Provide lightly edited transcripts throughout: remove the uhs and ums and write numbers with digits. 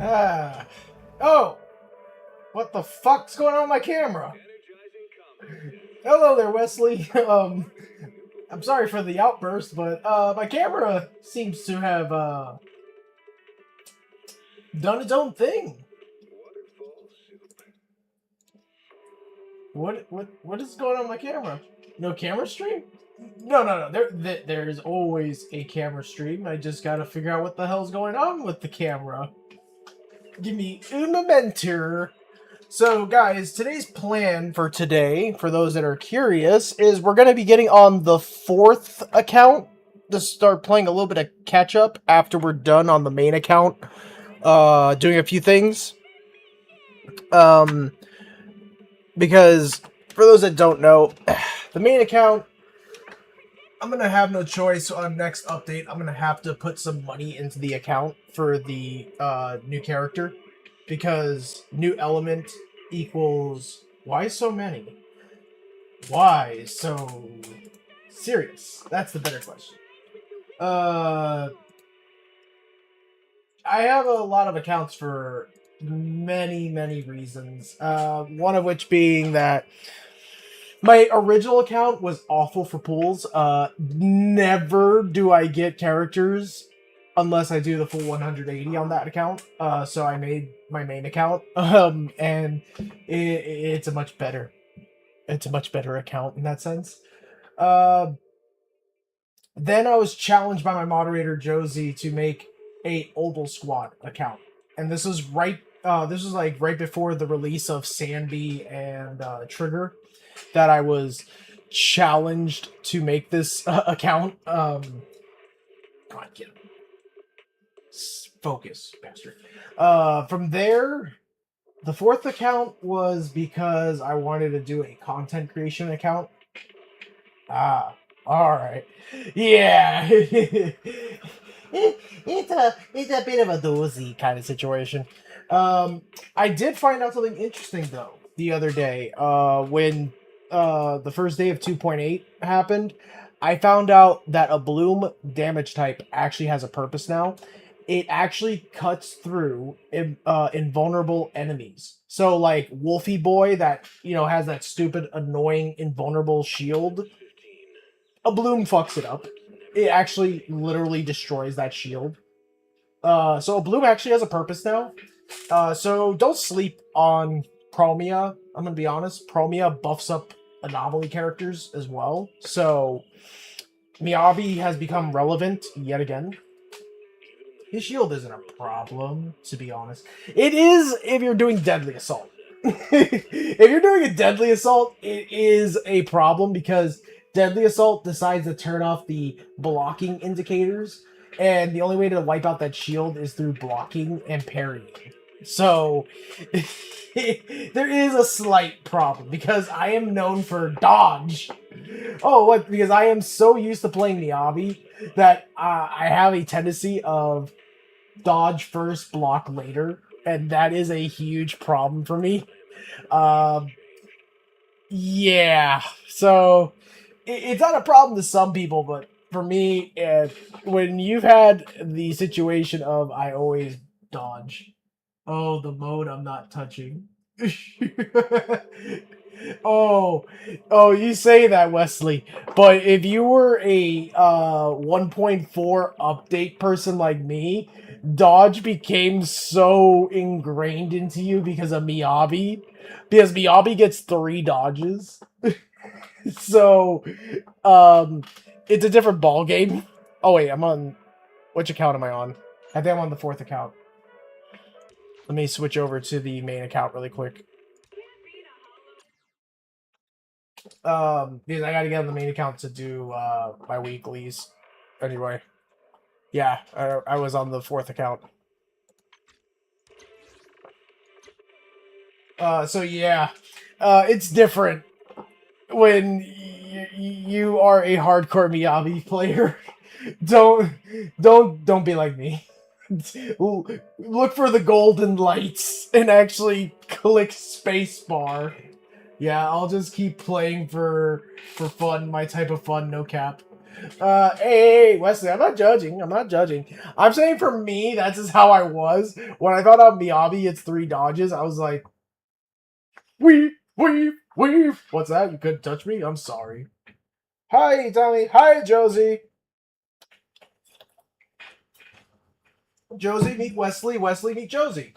Ah. Oh! What the fuck's going on with my camera? Hello there, Wesley. I'm sorry for the outburst, but my camera seems to have done its own thing. What is going on with my camera? No camera stream? No. There's always a camera stream. I just gotta figure out what the hell's going on with the camera. Give me un momento. So, guys, today's plan for today, for those that are curious, is we're going to be getting on the 4th account to start playing a little bit of catch up after we're done on the main account, doing a few things. Because for those that don't know, the main account, I'm going to have no choice on next update. I'm going to have to put some money into the account for the new character. Because new element equals... Why so many? Why so serious? That's the better question. I have a lot of accounts for many reasons. One of which being that my original account was awful for pools. Never do I get characters unless I do the full 180 on that account. So I made my main account, and it's a much better account in that sense. Then I was challenged by my moderator Josie to make a Obel Squad account, and this was like right before the release of Sandy and Trigger, that I was challenged to make this account. Come on, get him. Focus, bastard. From there, the 4th account was because I wanted to do a content creation account. Ah, alright. Yeah. it's a bit of a doozy kind of situation. I did find out something interesting, though, the other day. When the first day of 2.8 happened, I found out that a Bloom damage type actually has a purpose now. It actually cuts through invulnerable enemies. So, like, Wolfie Boy, that, has that stupid, annoying, invulnerable shield, a Bloom fucks it up. It actually literally destroys that shield. So a Bloom actually has a purpose now. So don't sleep on Promia. I'm gonna be honest. Promia buffs up anomaly characters as well. So Miyabi has become relevant yet again. His shield isn't a problem, to be honest. It is if you're doing Deadly Assault. If you're doing a Deadly Assault, it is a problem because Deadly Assault decides to turn off the blocking indicators, and the only way to wipe out that shield is through blocking and parrying. So, there is a slight problem, because I am known for dodge. Oh, what? Because I am so used to playing Miyabi that I have a tendency of dodge first, block later, and that is a huge problem for me. Yeah, so it's not a problem to some people, but for me, when you've had the situation of I always dodge. Oh, the mode I'm not touching. Oh, you say that, Wesley. But if you were a 1.4 update person like me, dodge became so ingrained into you because of Miyabi. Because Miyabi gets 3 dodges. So, it's a different ball game. Oh wait, I'm on... Which account am I on? I think I'm on the 4th account. Let me switch over to the main account really quick. Because I gotta get on the main account to do my weeklies. Anyway, yeah, I was on the 4th account. So yeah, it's different when you are a hardcore Miyabi player. Don't be like me. Look for the golden lights and actually click spacebar. Yeah, I'll just keep playing for fun, my type of fun, no cap. Hey, Wesley, I'm not judging. I'm not judging. I'm saying for me, that's just how I was. When I thought out Miyabi, it's 3 dodges, I was like, weave, weave, weave. What's that? You couldn't touch me? I'm sorry. Hi, Tommy. Hi, Josie. Josie, meet Wesley. Wesley, meet Josie.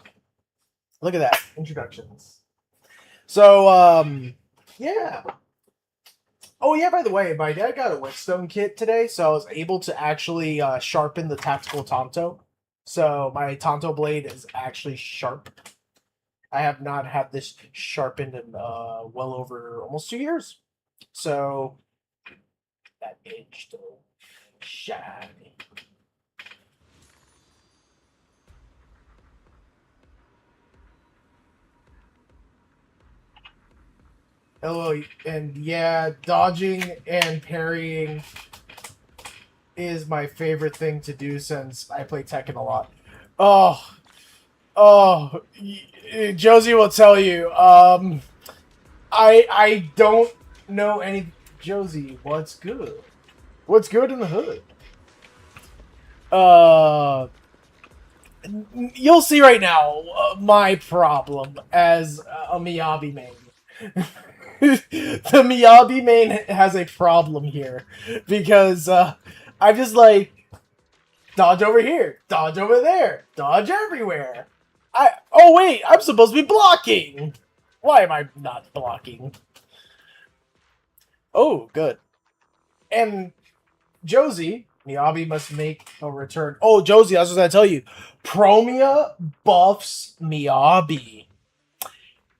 Look at that. Introductions. So, yeah. Oh, yeah, by the way, my dad got a whetstone kit today, so I was able to actually sharpen the tactical Tonto. So my Tonto blade is actually sharp. I have not had this sharpened in well over almost 2 years. So that edge still shiny. Oh, and yeah, dodging and parrying is my favorite thing to do since I play Tekken a lot. Oh, Josie will tell you. I don't know any. Josie, what's good? What's good in the hood? You'll see right now my problem as a Miyabi main. The Miyabi main has a problem here because I'm just like dodge over here, dodge over there, dodge everywhere. Oh wait, I'm supposed to be blocking. Why am I not blocking? Oh, good. And Josie, Miyabi must make a return. Oh, Josie, I was going to tell you. Promia buffs Miyabi.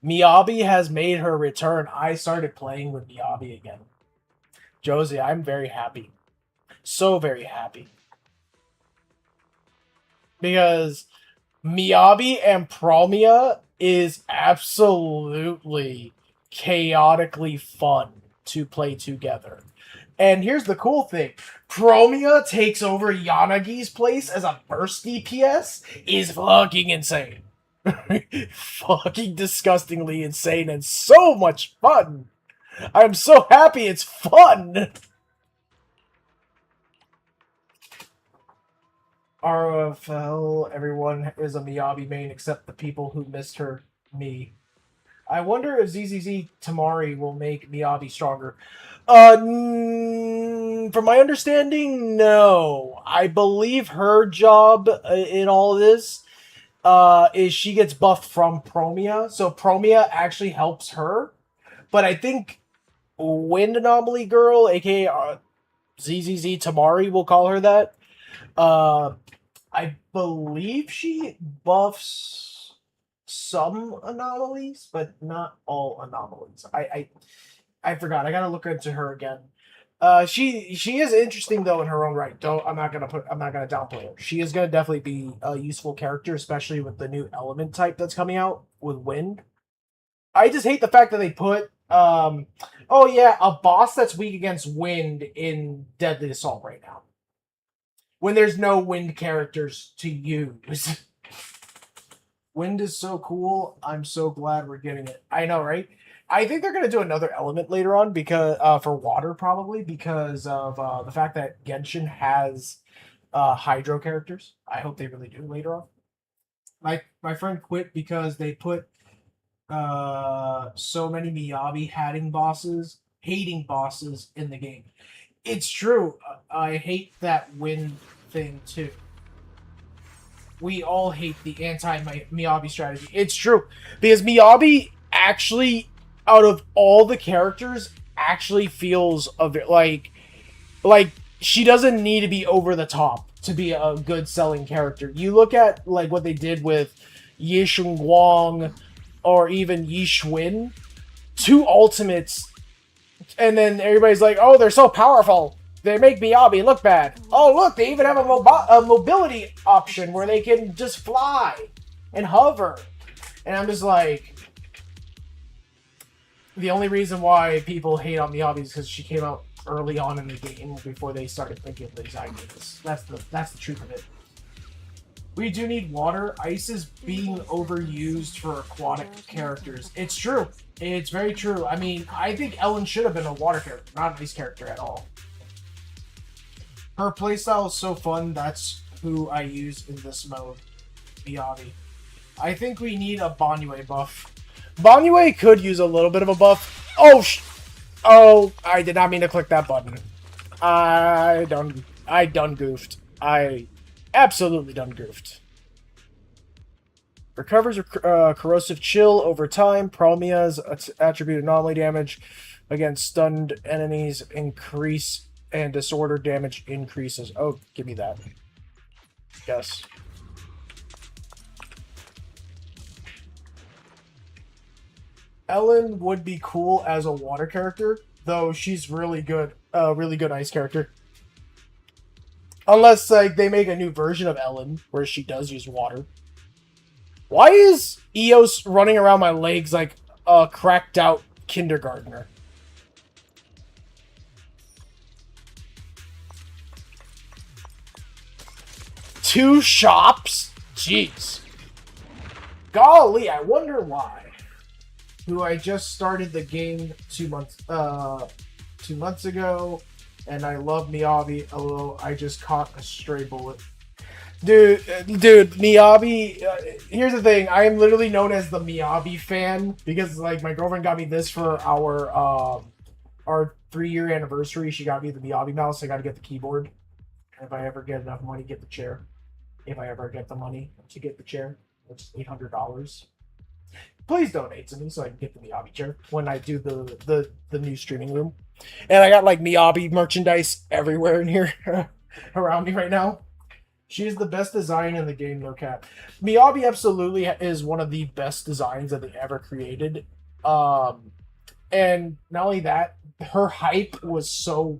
Miyabi has made her return. I started playing with Miyabi again. Josie, I'm very happy. So very happy. Because Miyabi and Promia is absolutely chaotically fun to play together. And here's the cool thing. Promia takes over Yanagi's place as a burst DPS is fucking insane. Fucking disgustingly insane and so much fun. I'm so happy it's fun. RFL, everyone is a Miyabi main except the people who missed her, me. I wonder if ZZZ Tamari will make Miyabi stronger. From my understanding, no. I believe her job in all this is she gets buffed from Promia, so Promia actually helps her. But I think Wind Anomaly Girl, aka ZZZ Tamari, we'll call her that. I believe she buffs some anomalies, but not all anomalies. I forgot. I gotta look into her again. She is interesting though in her own right. I'm not gonna downplay her. She is gonna definitely be a useful character, especially with the new element type that's coming out with wind. I just hate the fact that they put oh yeah, a boss that's weak against wind in Deadly Assault right now. When there's no wind characters to use. Wind is so cool. I'm so glad we're getting it. I know, right? I think they're going to do another element later on because for water probably because of the fact that Genshin has hydro characters. I hope they really do later on. My friend quit because they put so many Miyabi hating bosses in the game. It's true. I hate that wind thing too. We all hate the anti-Miyabi strategy. It's true. Because Miyabi actually, out of all the characters, actually feels a bit like she doesn't need to be over the top to be a good selling character. You look at like what they did with Yishun Guang or even Yishun, 2 ultimates, and then everybody's like, oh, they're so powerful. They make Miyabi look bad. Oh, look, they even have a mobility option where they can just fly and hover. And I'm just like, the only reason why people hate on Miyabi is because she came out early on in the game before they started thinking of these ideas. That's the truth of it. We do need water. Ice is being overused for aquatic characters. It's true. It's very true. I mean, I think Ellen should have been a water character, not an ice character at all. Her playstyle is so fun. That's who I use in this mode, Miyabi. I think we need a Banyue buff. Banyue could use a little bit of a buff. Oh, I did not mean to click that button. I done goofed. I absolutely done goofed. Recovers corrosive chill over time. Promia's attribute anomaly damage against stunned enemies increase and disorder damage increases. Oh, give me that. Yes. Ellen would be cool as a water character, though she's really good ice character. Unless like they make a new version of Ellen where she does use water. Why is Eos running around my legs like a cracked out kindergartner? Two shops? Jeez. Golly, I wonder why. Who I just started the game 2 months ago, and I love Miyabi, although I just caught a stray bullet. Dude, Miyabi, here's the thing, I am literally known as the Miyabi fan, because, like, my girlfriend got me this for our 3-year anniversary. She got me the Miyabi mouse. I gotta get the keyboard. And if I ever get enough money, get the chair. If I ever get the money to get the chair, which is $800. Please donate to me so I can get the Miyabi chair when I do the new streaming room. And I got, like, Miyabi merchandise everywhere in here around me right now. She's the best design in the game, no cap. Miyabi absolutely is one of the best designs that they ever created. And not only that, her hype was so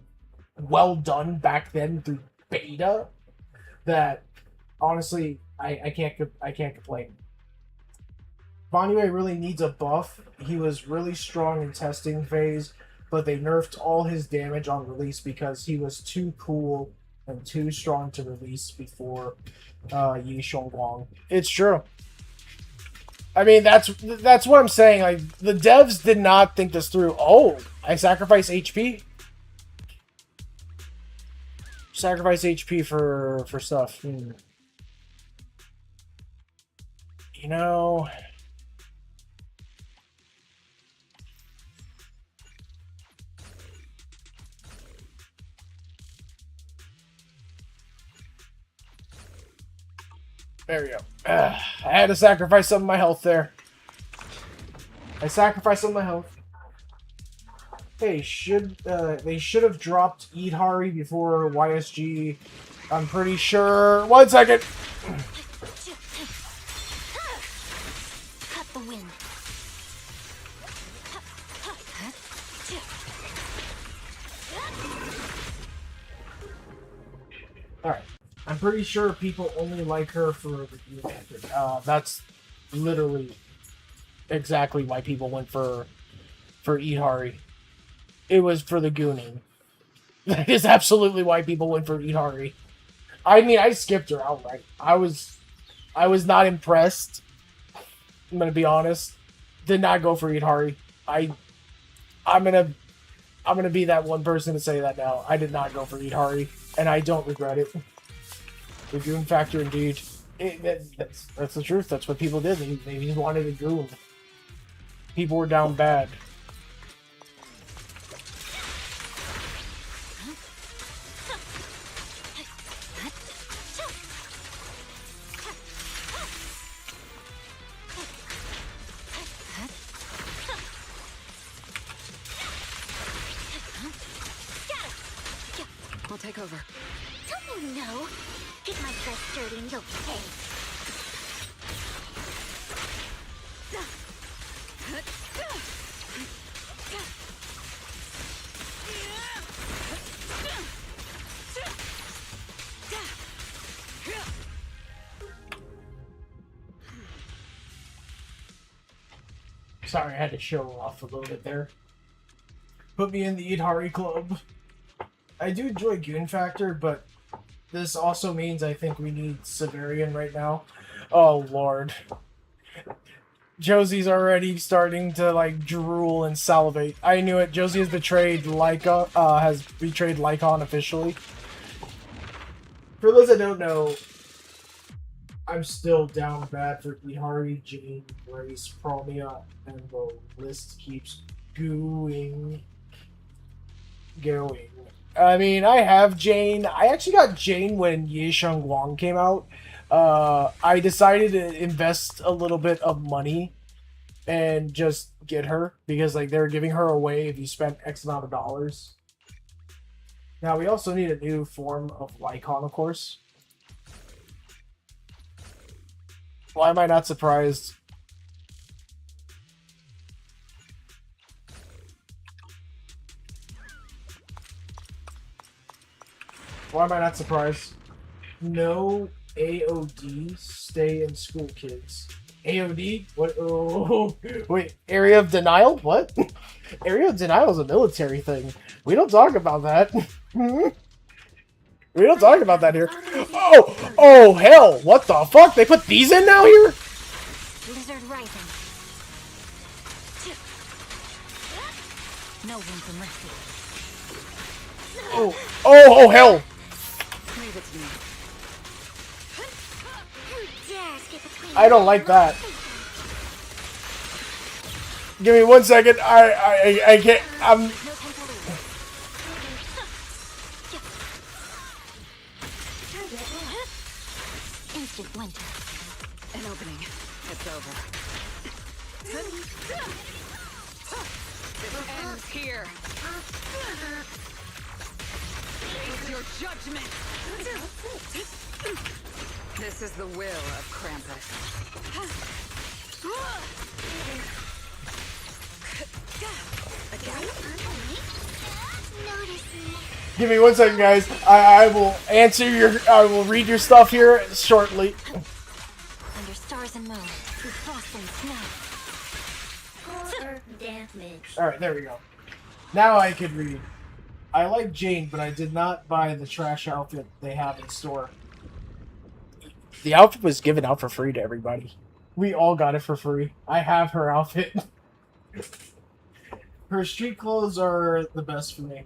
well done back then through beta that honestly, I can't complain. Banyue really needs a buff. He was really strong in testing phase, but they nerfed all his damage on release because he was too cool and too strong to release before Yi Xiongguang. It's true. I mean, that's what I'm saying. Like, the devs did not think this through. Oh, I sacrifice HP? Sacrifice HP for stuff. You know... There we go. I had to sacrifice some of my health there. I sacrificed some of my health. Hey, they should have dropped Eat Hari before YSG. I'm pretty sure. 1 second. Cut the wind. All right. I'm pretty sure people only like her for the Goon Factor. That's literally exactly why people went for Eat Hari. It was for the gooning. That is absolutely why people went for Eat Hari. I mean, I skipped her outright. I was not impressed. I'm gonna be honest. Did not go for Eat Hari. I'm gonna be that one person to say that now. I did not go for Eat Hari, and I don't regret it. The Goon Factor, indeed. That's the truth. That's what people did. They just wanted a goon. People were down bad. I'll take over. Don't you know? Get my dress dirty and you'll pay. Sorry, I had to show off a little bit there. Put me in the Eat Hari club. I do enjoy Goon Factor, but this also means I think we need Severian right now. Oh, Lord. Josie's already starting to, like, drool and salivate. I knew it. Josie has betrayed Lycon officially. For those that don't know, I'm still down bad for Ihari, Jane, Grace, Promia, and the list keeps going. I mean, I have Jane. I actually got Jane when Ye Sheng Wang came out. I decided to invest a little bit of money and just get her because like they're giving her away if you spend X amount of dollars. Now we also need a new form of Lycon, of course. Why am I not surprised? Why am I not surprised? No AOD, stay in school, kids. AOD? What? Oh, wait, area of denial? What? Area of denial is a military thing. We don't talk about that. We don't talk about that here. Oh, hell! What the fuck? They put these in now here? Blizzard rising. No room for mercy. Oh, hell! Leave it to me. Who dares get between I don't like that. Give me 1 second. I can't. I'm. No time to lose. Instant winter. An opening. It's over. It ends here. It's your judgment. This is the will of Krampus. Notice me. Give me 1 second, guys. I will answer your. I will read your stuff here shortly. Under stars and moon, through frost and snow. Damage. All right, there we go. Now I can read. I like Jane, but I did not buy the trash outfit they have in store. The outfit was given out for free to everybody. We all got it for free. I have her outfit. Her street clothes are the best for me.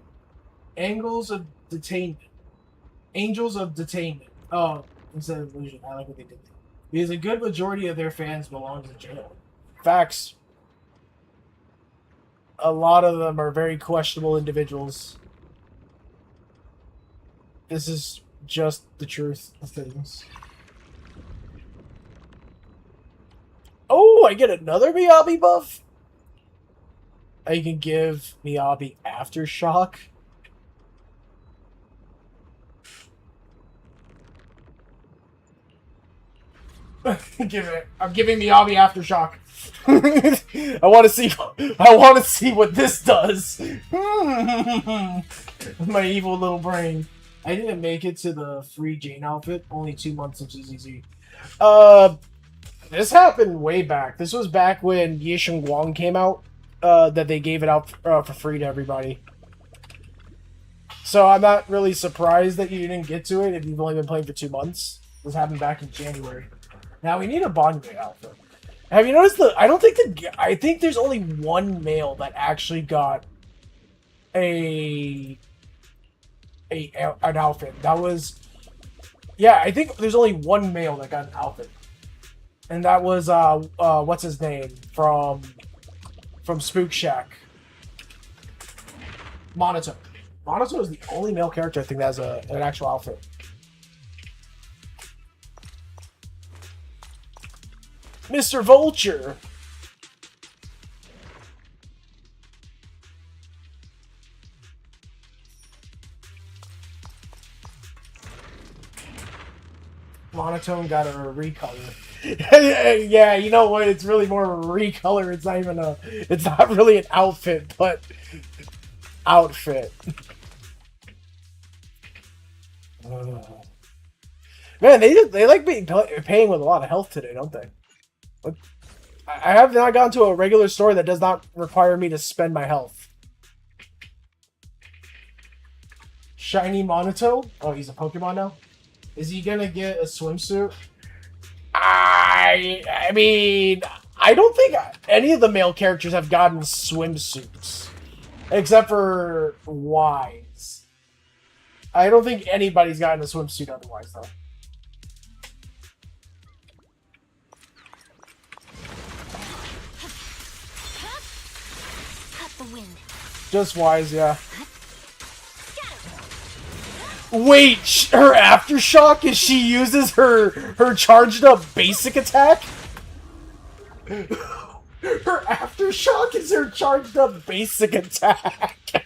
Angles of detainment. Angels of detainment. Oh, instead of illusion. I like what they did. Because a good majority of their fans belong to jail. Facts. A lot of them are very questionable individuals. This is just the truth of things. Oh, I get another Miyabi buff? I can give Miyabi Aftershock. I'm giving Miyabi Aftershock. I want to see what this does. My evil little brain. I didn't make it to the free Jane outfit. Only 2 months of ZZZ. This happened way back. This was back when Ye Sheng Wang came out. That they gave it out for free to everybody. So I'm not really surprised that you didn't get to it if you've only been playing for 2 months. This happened back in January. Now we need a Bonyue outfit. Have you noticed I think there's only one male that actually got an outfit. That was, yeah, I think there's only one male that got an outfit. And that was, what's his name? From Spook Shack. Monoto. Monoto is the only male character I think that has an actual outfit. Mr. Vulture. Monotone got a recolor. Yeah, you know what? It's really more of a recolor. It's not even it's not really an outfit, but outfit. Man, they like paying with a lot of health today, don't they? I have not gone to a regular store that does not require me to spend my health. Shiny Monoto? Oh, he's a Pokemon now? Is he gonna get a swimsuit? I mean, I don't think any of the male characters have gotten swimsuits. Except for Wise. I don't think anybody's gotten a swimsuit otherwise, though. Cut the wind. Just wise, yeah. Wait, her aftershock is she uses her charged up basic attack? Her aftershock is her charged up basic attack.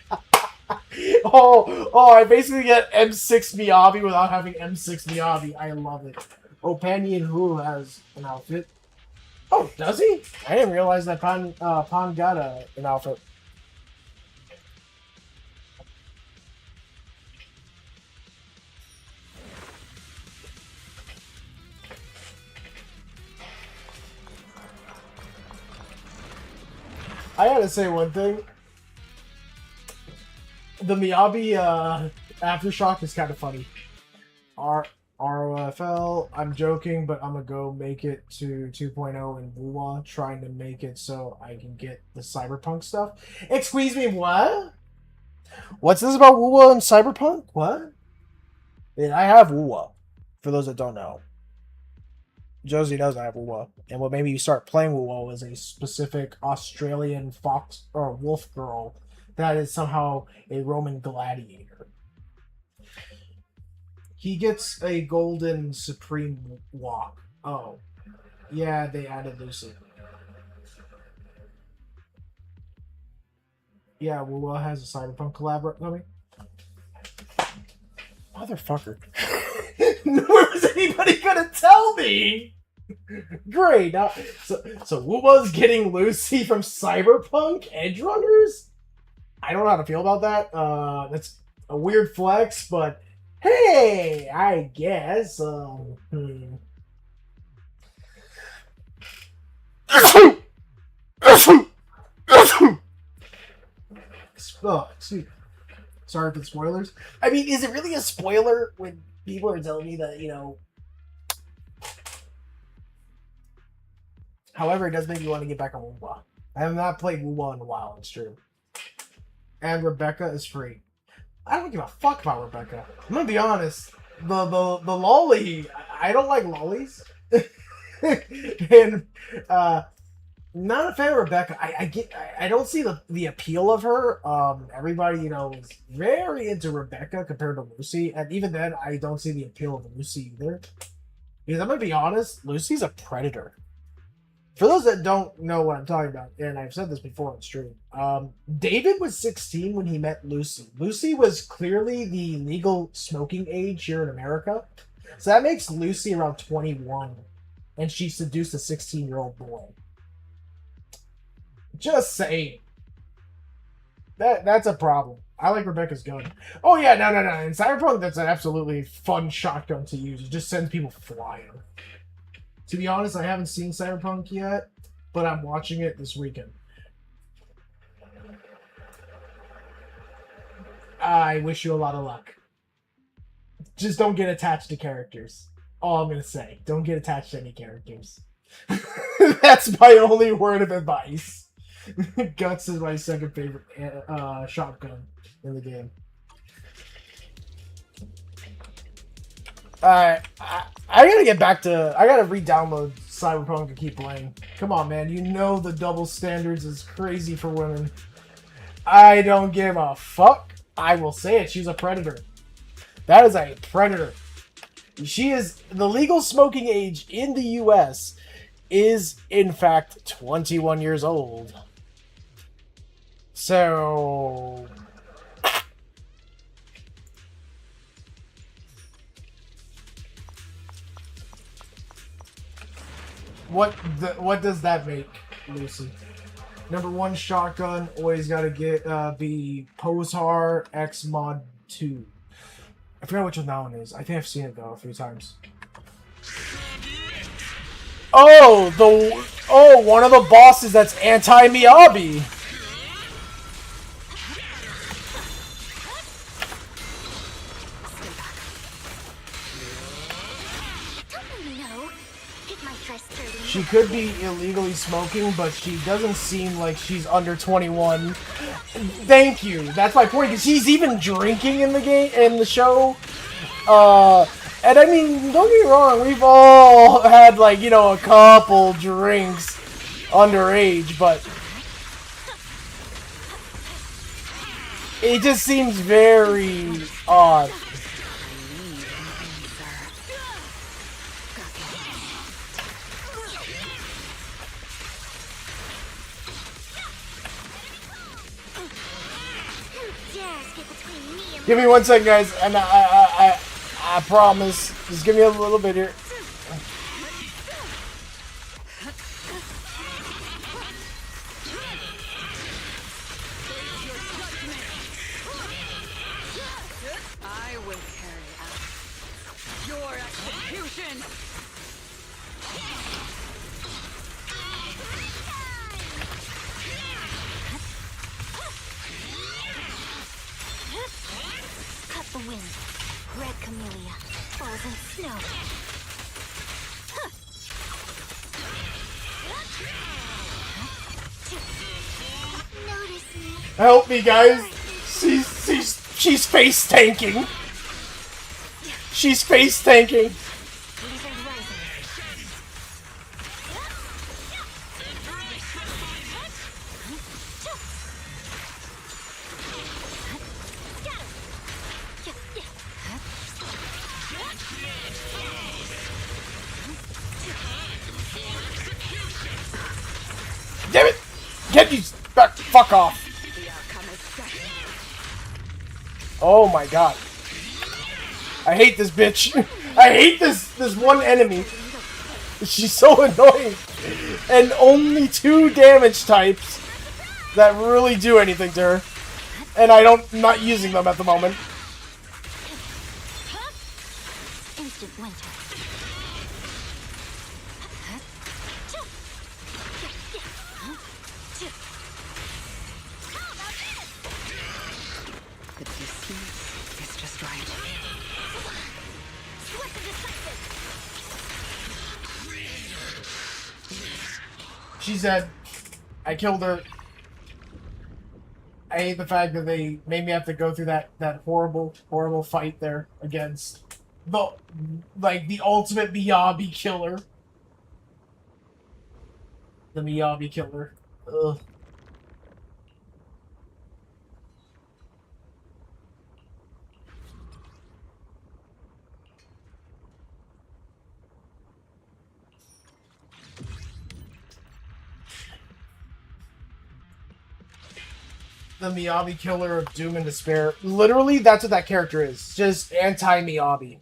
Oh, I basically get M6 Miyabi without having M6 Miyabi. I love it. Oh, Panyan Hu has an outfit. Oh, does he? I didn't realize that Pan got an outfit. I gotta say one thing. The Miyabi aftershock is kind of funny. ROFL, I'm joking, but I'm gonna go make it to 2.0 in Wuwa, trying to make it so I can get the Cyberpunk stuff. Excuse me, what? What's this about Wuwa and Cyberpunk? What? Yeah, I have Wuwa, for those that don't know. Josie knows I have Wuwa, and what made me start playing Wuwa was a specific Australian fox or wolf girl that is somehow a Roman gladiator. He gets a golden supreme walk. Oh, yeah, they added Lucy. Yeah, Wuwa has a Cyberpunk collab coming. Motherfucker. Where was anybody gonna tell me? Great. Now, so Wuba's getting Lucy from Cyberpunk Edge Runners? I don't know how to feel about that. That's a weird flex, but hey, I guess. Oh, excuse me. Sorry for the spoilers. I mean, is it really a spoiler when people are telling me that, you know? However, it does make me want to get back on Wuwa. I have not played Wuwa in a while, it's true. And Rebecca is free. I don't give a fuck about Rebecca. I'm gonna be honest. The lolly, I don't like lollies. And not a fan of Rebecca. I don't see the appeal of her. Everybody, you know, is very into Rebecca compared to Lucy, and even then, I don't see the appeal of Lucy either. Because I'm gonna be honest, Lucy's a predator. For those that don't know what I'm talking about, and I've said this before on stream, David was 16 when he met Lucy. Lucy was clearly the legal smoking age here in America, so that makes Lucy around 21, and she seduced a 16-year-old boy. Just saying. That's a problem. I like Rebecca's gun. Oh yeah, no. In Cyberpunk, that's an absolutely fun shotgun to use. It just sends people flying. To be honest, I haven't seen Cyberpunk yet, but I'm watching it this weekend. I wish you a lot of luck. Just don't get attached to characters. All I'm gonna say. Don't get attached to any characters. That's my only word of advice. Guts is my second favorite shotgun in the game. I gotta get back to... I gotta re-download Cyberpunk and keep playing. Come on, man. You know the double standards is crazy for women. I don't give a fuck. I will say it. She's a predator. That is a predator. She is... The legal smoking age in the US is, in fact, 21 years old. So... What does that make, Lucy? Number one shotgun, always gotta get be Posar X Mod 2. I forgot which one that one is. I think I've seen it though a few times. Oh, one of the bosses that's anti-Miyabi. my frustrating. She could be illegally smoking, but she doesn't seem like she's under 21. Thank you. That's my point. Cause she's even drinking in the game, in the show. And I mean, don't get me wrong. We've all had like, you know, a couple drinks underage, but it just seems very odd. Give me 1 second, guys, and I promise. Just give me a little bit here. I will carry out your execution. Cut the wind. Red camellia falls in snow. Notice me. Help me, guys. She's face tanking. She's face tanking. Blizzard rising. Damn it! Get these back. Fuck off. The outcome is set. Oh my god. I hate this bitch. I hate this one enemy. She's so annoying. And only 2 damage types that really do anything to her. And I'm not using them at the moment. Instant winter. The distance is just right. She said, I killed her. I hate the fact that they made me have to go through that horrible, horrible fight there against the ultimate Miyabi killer. The Miyabi killer. Ugh. The Miyabi killer of doom and despair. Literally, that's what that character is. Just anti-Miyabi.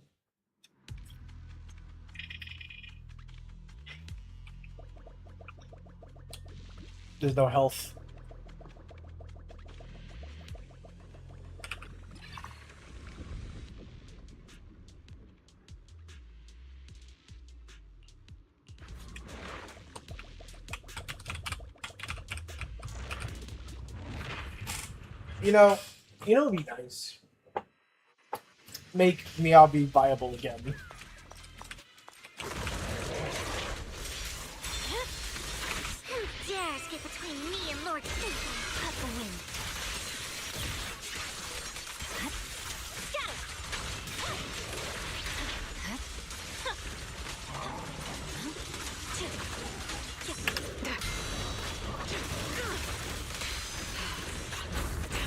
There's no health. You know it'd be nice. Make Miyabi viable again. Who dares get between me and Lord Satan? Cut the wind.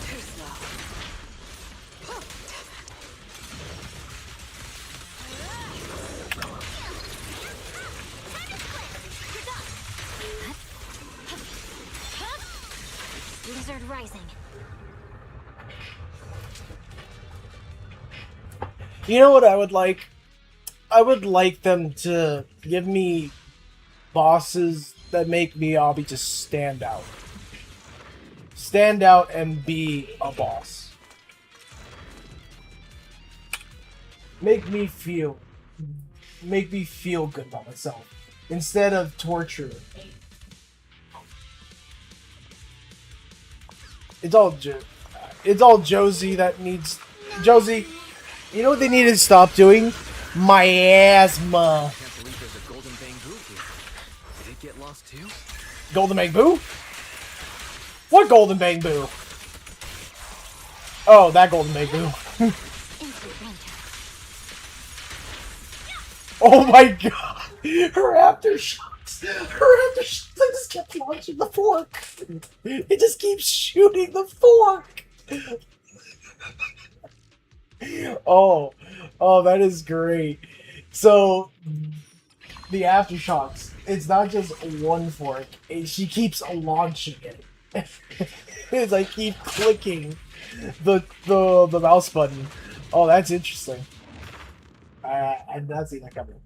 Too slow. Blizzard rising. You know what I would like? I would like them to give me bosses that make Miyabi just stand out. Stand out and be a boss. Make me feel good about myself instead of torture. It's all Josie that needs Josie. You know what they need to stop doing? Miasma. Can't believe there's a golden bamboo Golden Bamboo? What Golden Bamboo? Oh, that Golden Bamboo. Instant danger. Oh my god! Her aftershocks! Her aftershocks! I just kept launching the fork! It just keeps shooting the fork! Oh, that is great. So, the aftershocks, it's not just one fork, she keeps launching it. As I keep clicking the mouse button. Oh, that's interesting. I did not see that coming.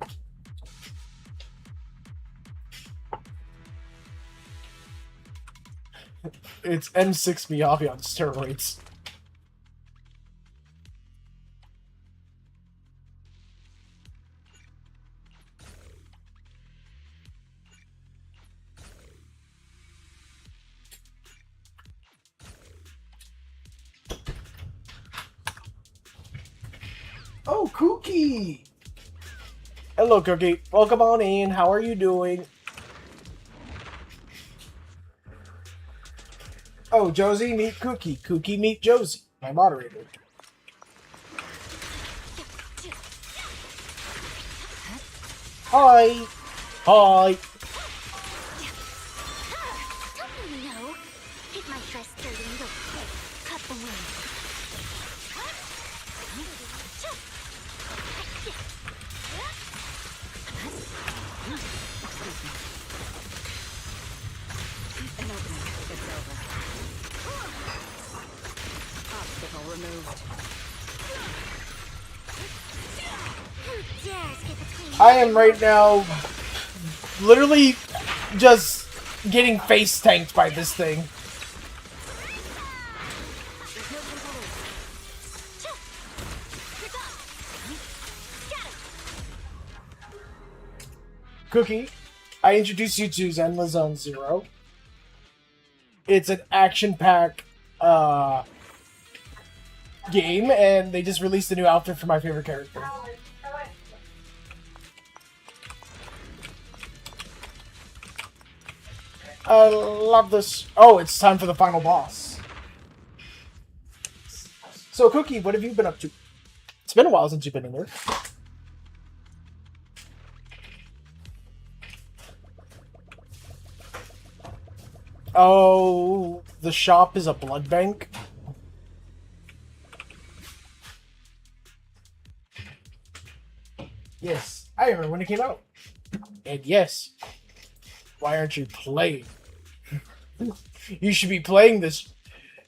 It's M6 Miyabi on steroids. Oh, Cookie! Hello, Cookie. Welcome on in. How are you doing? Oh, Josie, meet Cookie. Cookie, meet Josie, my moderator. Hi! Hi! Don't you know? Hit my first 30 and go cut the wind. An opening. It's over. Obstacle removed. Who dares get between I am right now literally just getting face tanked by this thing. Cookie, I introduced you to Zenless Zone Zero. It's an action-packed game, and they just released a new outfit for my favorite character. I love this. Oh, it's time for the final boss. So, Cookie, what have you been up to? It's been a while since you've been in there. Oh, the shop is a blood bank? Yes, I remember when it came out. And yes, why aren't you playing? You should be playing this,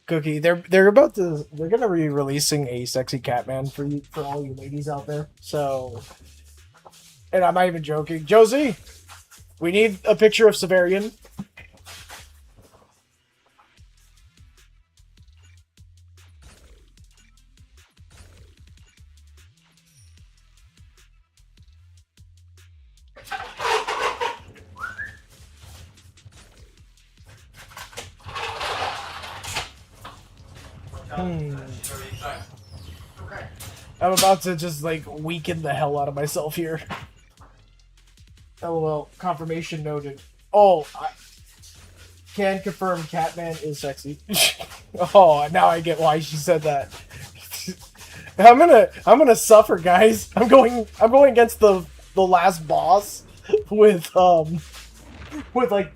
Cookie. They're gonna be releasing a sexy Catman for you, for all you ladies out there. So, and I'm not even joking. Josie, we need a picture of Severian. I'm about to just, like, weaken the hell out of myself here. LOL. Confirmation noted. Oh, I can confirm Catman is sexy. Oh, now I get why she said that. I'm gonna suffer, guys. I'm going against the last boss with like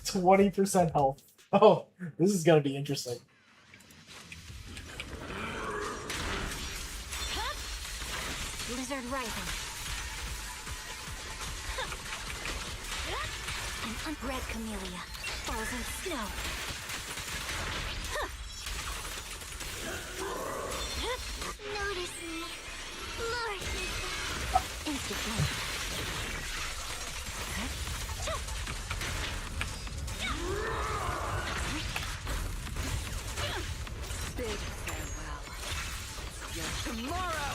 20% health. Oh, this is gonna be interesting. Blizzard Rising. An unbred camellia falls in snow. Notice me, Lord. Instant flame. Big farewell. Your tomorrow.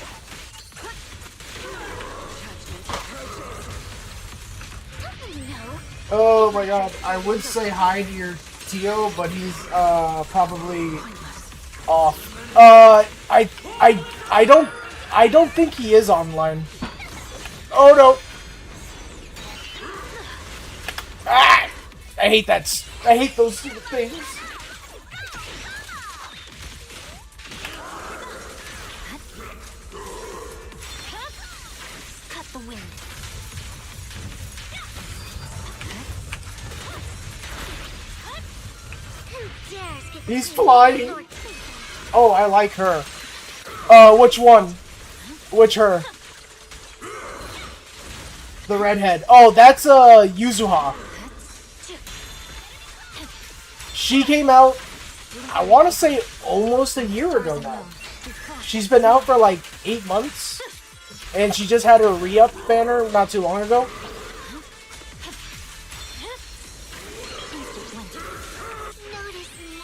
Judgment approaches. Don't you know? Oh my god, I would say hi to your Tio, but he's probably off. I don't think he is online. Oh no. Ah! I hate that. I hate those stupid things. Cut the wind. Who dares get He's between flying. me and Lord Satan? Oh, I like her. Which one? Which her? The redhead. Oh, that's Yuzuha. She came out, I want to say almost a year ago now. She's been out for like 8 months, and she just had her re-up banner not too long ago. Notice me.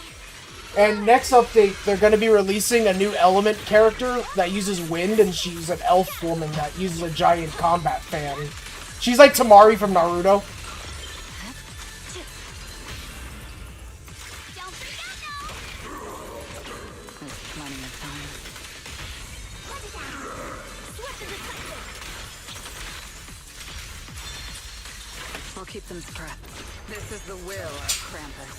And next update, they're going to be releasing a new element character that uses wind, and she's an elf woman that uses a giant combat fan. She's like Tamari from Naruto. Don't forget now. There's plenty of time. Put it down. Swift and decisive. We'll keep them prepped. This is the will of Krampus.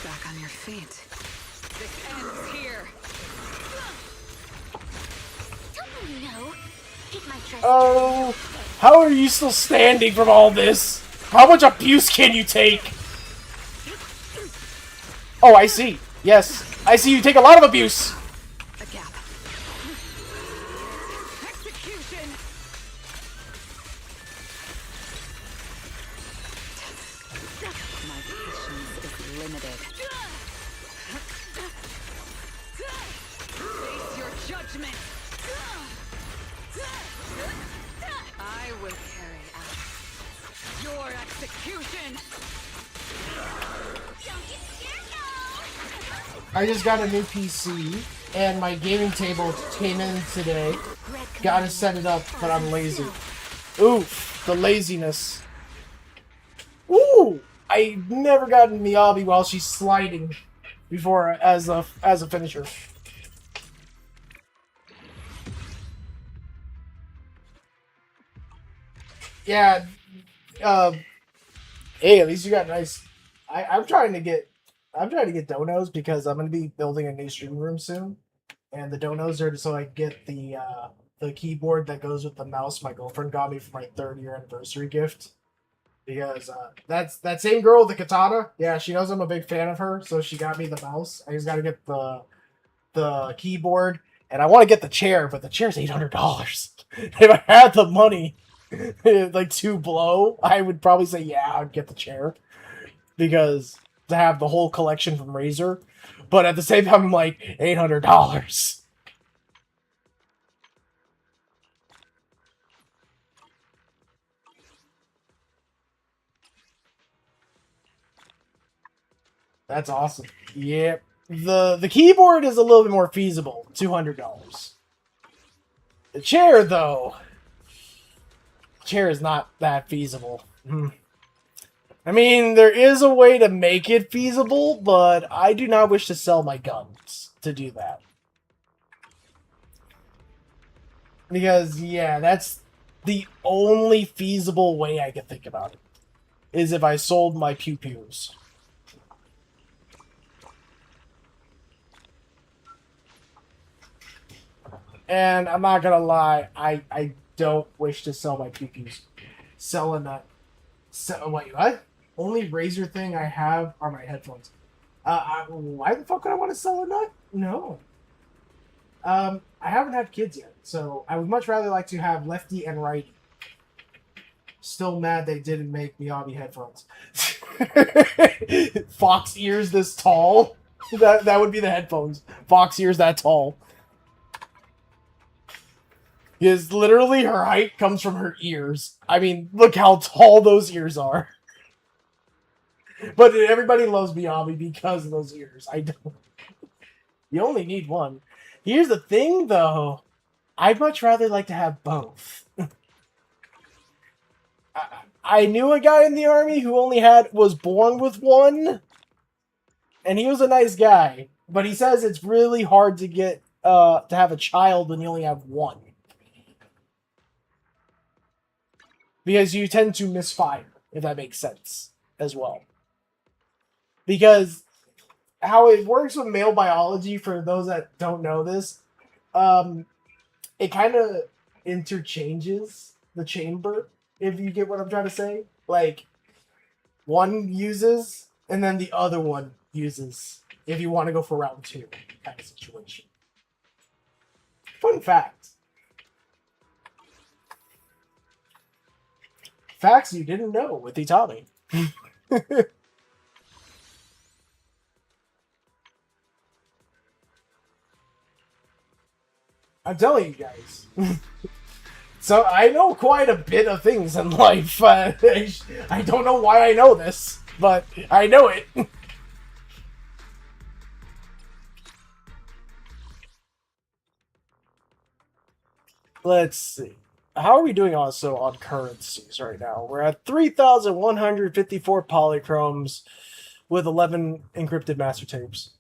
Back on your feet. This ends here. Don't you know? Get my trust. Oh, how are you still standing from all this? How much abuse can you take? Oh, I see. Yes, I see you take a lot of abuse. A gap. Execution. My patience is limited. Face your judgment. I will carry out your execution. Don't get scared now. I just got a new PC, and my gaming table came in today. Gotta set it up, but I'm lazy. Oof, the laziness. Ooh, I never gotten Miyabi while she's sliding before as a finisher. Yeah. Hey, at least you got nice. I'm trying to get donos because I'm gonna be building a new stream room soon, and the donos are so I can get the keyboard that goes with the mouse my girlfriend got me for my 3rd-year anniversary gift. Because that's that same girl with the katana. Yeah, she knows I'm a big fan of her, so she got me the mouse. I just gotta get the keyboard, and I want to get the chair, but the chair's $800. If I had the money, like to blow, I would probably say yeah, I'd get the chair because to have the whole collection from Razer. But at the same time, I'm like $800. That's awesome. Yep. The keyboard is a little bit more feasible, $200. The chair, though, chair is not that feasible. I mean, there is a way to make it feasible, but I do not wish to sell my guns to do that. Because, yeah, that's the only feasible way I can think about it. Is if I sold my pew-pews. And I'm not gonna lie, I don't wish to sell my pew-pews. Sell a nut. Wait, what? Only Razer thing I have are my headphones. Why the fuck would I want to sell a nut? No. I haven't had kids yet, so I would much rather like to have lefty and righty. Still mad they didn't make Miyabi headphones. Fox ears this tall. That would be the headphones. Fox ears that tall. Because literally her height comes from her ears. I mean, look how tall those ears are. But everybody loves Miyabi because of those ears. I don't. You only need one. Here's the thing, though. I'd much rather like to have both. I knew a guy in the army who was born with one. And he was a nice guy. But he says it's really hard to get, to have a child when you only have one. because you tend to misfire, if that makes sense as well. Because how it works with male biology, for those that don't know this, it kind of interchanges the chamber, if you get what I'm trying to say. Like, one uses, and then the other one uses, if you want to go for round 2 kind of situation. Fun fact. Facts you didn't know with Itami. I'm telling you guys. So I know quite a bit of things in life. I don't know why I know this, but I know it. Let's see. How are we doing also on currencies right now? We're at 3,154 polychromes with 11 encrypted master tapes.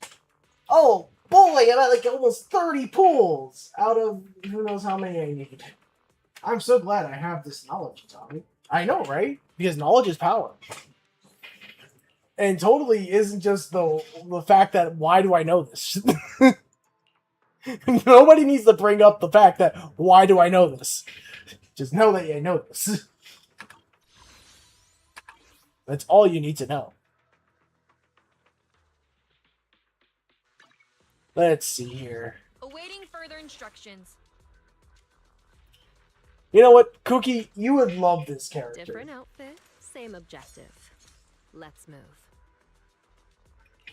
Oh boy, I'm at like almost 30 pulls out of who knows how many I need. I'm so glad I have this knowledge, Tommy. I know, right? Because knowledge is power. And totally isn't just the fact that why do I know this? Nobody needs to bring up the fact that why do I know this? Just know that I know this. That's all you need to know. Let's see here. Awaiting further instructions. You know what, Cookie? You would love this character. Different outfit, same objective. Let's move.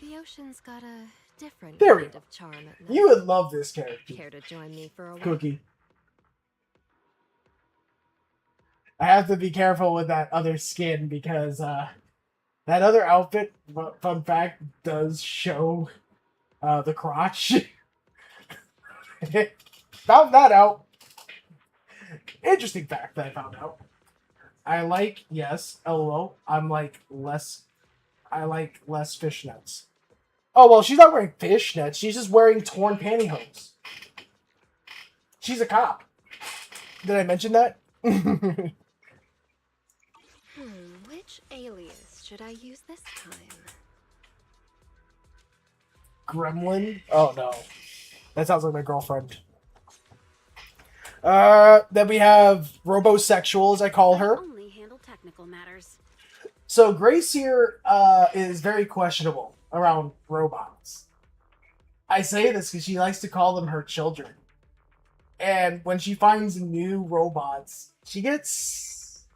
The ocean's got a different There we kind go. of charm at night. You would love this character. Care to join me for a walk? Cookie. I have to be careful with that other skin because that other outfit, fun fact, does show the crotch. Found that out. Interesting fact that I found out. I like, yes, LOL, I like less fishnets. Oh, well, she's not wearing fishnets. She's just wearing torn pantyhose. She's a cop. Did I mention that? Which alias should I use this time? Gremlin? Oh, no. That sounds like my girlfriend. Then we have Robosexual, as I call her. Only handle technical matters. So Grace here is very questionable around robots. I say this because she likes to call them her children. And when she finds new robots, she gets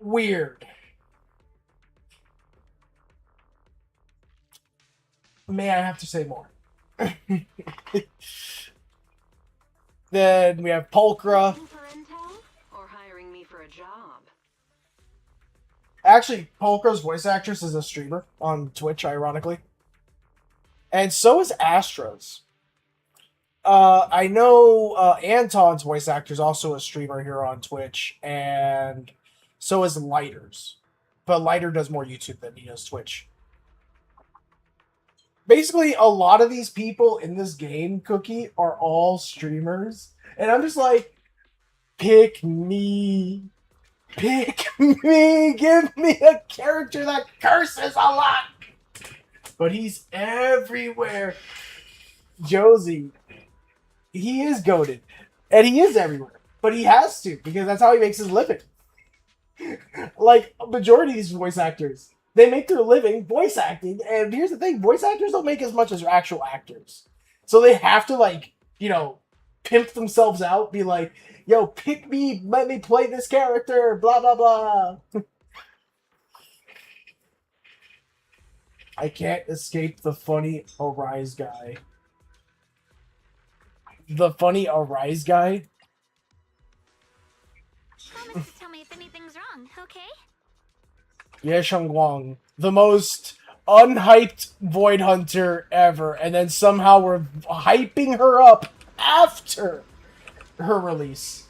weird. May I have to say more? Then we have Pulchra. Looking for intel or hiring me for a job? Actually, Pulchra's voice actress is a streamer on Twitch, ironically. And so is Astra's. I know Anton's voice actor is also a streamer here on Twitch, and so is Lighter's. But Lighter does more YouTube than he does Twitch. Basically, a lot of these people in this game, Cookie, are all streamers. And I'm just like, pick me. Pick me. Give me a character that curses a lot. But he's everywhere. Josie. He is goated. And he is everywhere. But he has to, because that's how he makes his living. Like, a majority of these voice actors, they make their living voice acting. And here's the thing, voice actors don't make as much as actual actors. So they have to, like, you know, pimp themselves out, be like, yo, pick me, let me play this character, blah, blah, blah. I can't escape the funny Arise guy. The funny Arise guy? Promise to tell me if anything's wrong, okay? Ye Shengguang, the most unhyped Void Hunter ever, and then somehow we're hyping her up after her release.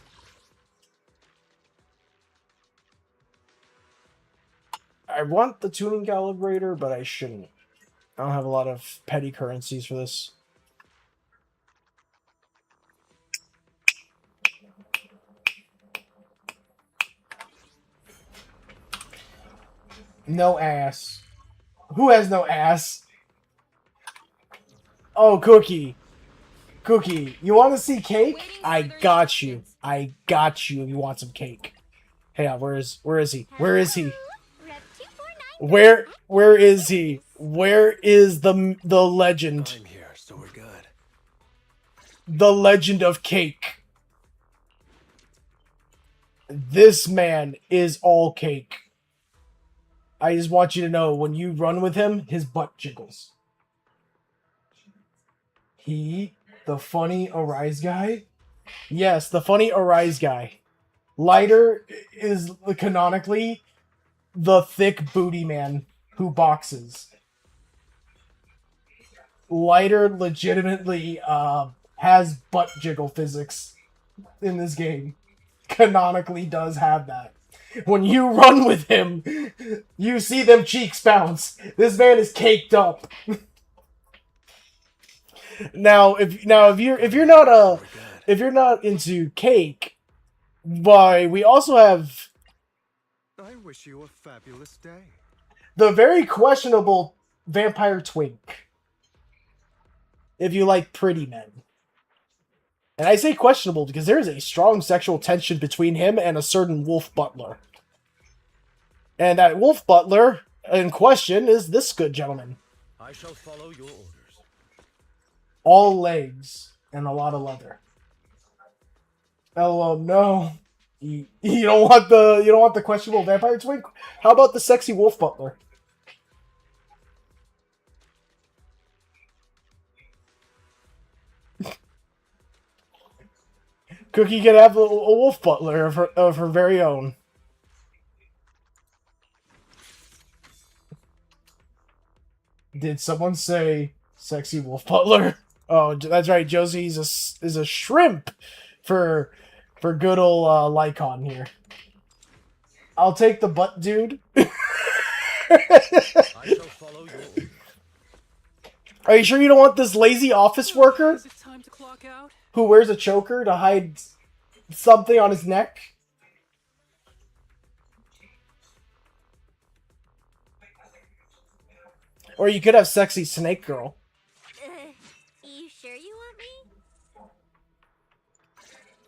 I want the tuning calibrator, but I shouldn't. I don't have a lot of petty currencies for this. No ass. Who has no ass? Oh, Cookie. Cookie, you want to see cake? Waiting I further got you. instructions. I got you if you want some cake. Hey, where is he? Where is he? Hello? Rep 249. Where is he? Where is the legend? I'm here, so we're good. The legend of cake. This man is all cake. I just want you to know, when you run with him, his butt jiggles. The funny Arise guy? Yes, the funny Arise guy. Lighter is canonically the thick booty man who boxes. Lighter legitimately has butt jiggle physics in this game. Canonically does have that. When you run with him, you see them cheeks bounce. This man is caked up. Now, if you're not into cake, why we also have I wish you a fabulous day. the very questionable vampire twink. If you like pretty men. And I say questionable because there is a strong sexual tension between him and a certain wolf butler. And that wolf butler in question is this good gentleman. I shall follow your orders. All legs and a lot of leather. LOL, no. You don't want the questionable vampire twink? How about the sexy wolf butler? Cookie could have a wolf butler of her very own. Did someone say sexy wolf butler? Oh, that's right. Josie is a shrimp for good old Lycon here. I'll take the butt dude. I shall follow your orders. Are you sure you don't want this lazy office worker Is it time to clock out? who wears a choker to hide something on his neck? Or you could have sexy snake girl. You sure you want me?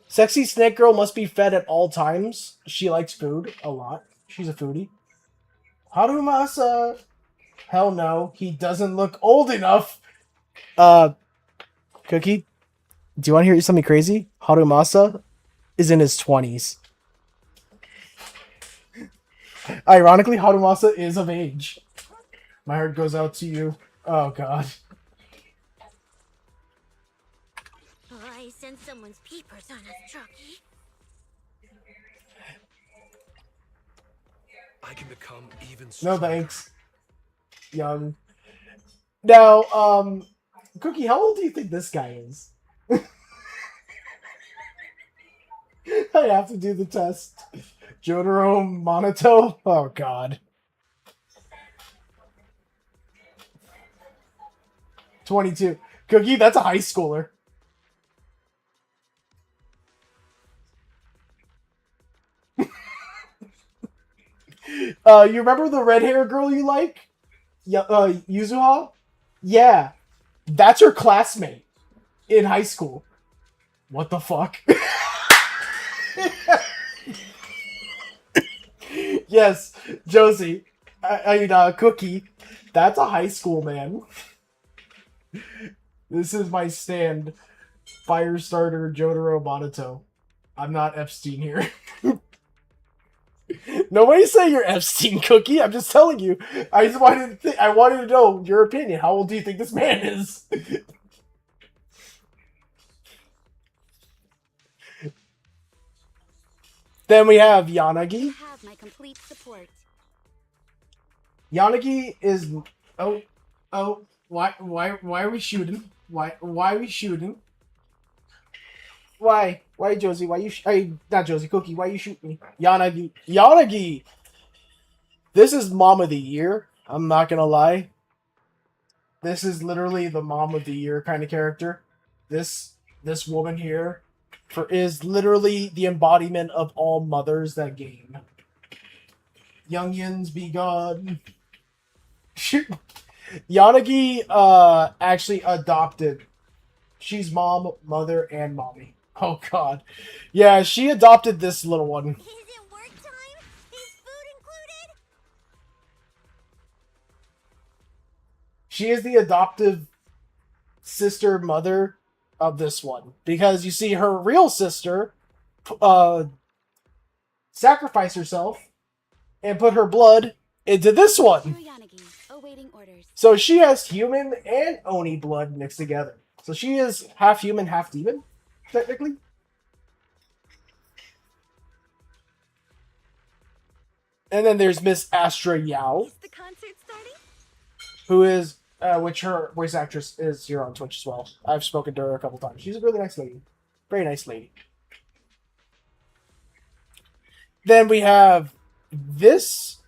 Sexy snake girl must be fed at all times. She likes food a lot. She's a foodie. Harumasa. Hell no, he doesn't look old enough. Cookie, do you want to hear something crazy? Harumasa is in his 20s. Ironically, Harumasa is of age. My heart goes out to you. Oh, God. Oh, I sense someone's peepers on us, Trucky. I can become even No stronger. thanks. Young. Now, Cookie, how old do you think this guy is? I have to do the test. Jotaro Monoto? Oh, God. 22. Cookie, that's a high schooler. You remember the red hair girl you like? Yuzuha? Yeah. That's her classmate in high school. What the fuck? Yes, Josie. Cookie. That's a high school man. This is my stand. Firestarter Jotaro Monoto. I'm not Epstein here. Nobody say you're Epstein, Cookie. I'm just telling you. I just wanted I wanted to know your opinion. How old do you think this man is? Then we have Yanagi. You have my complete support. Yanagi is why are we shooting? Why are we shooting? Why Josie? Why you not Josie, Cookie? Why you shoot me? Yanagi. This is mom of the year. I'm not gonna lie. This is literally the mom of the year kind of character. This woman here is literally the embodiment of all mothers that game. Youngins be gone. Yanagi actually adopted. She's mom, mother, and mommy. Oh god. Yeah, she adopted this little one. Is it work time? Is food included? She is the adoptive sister mother of this one. Because you see, her real sister sacrificed herself and put her blood into this one. Yanagi, awaiting orders. So she has human and Oni blood mixed together. So she is half human, half demon, technically. And then there's Miss Astra Yao, Is the concert starting? who is, which her voice actress is here on Twitch as well. I've spoken to her a couple times. She's a really nice lady. Very nice lady. Then we have this.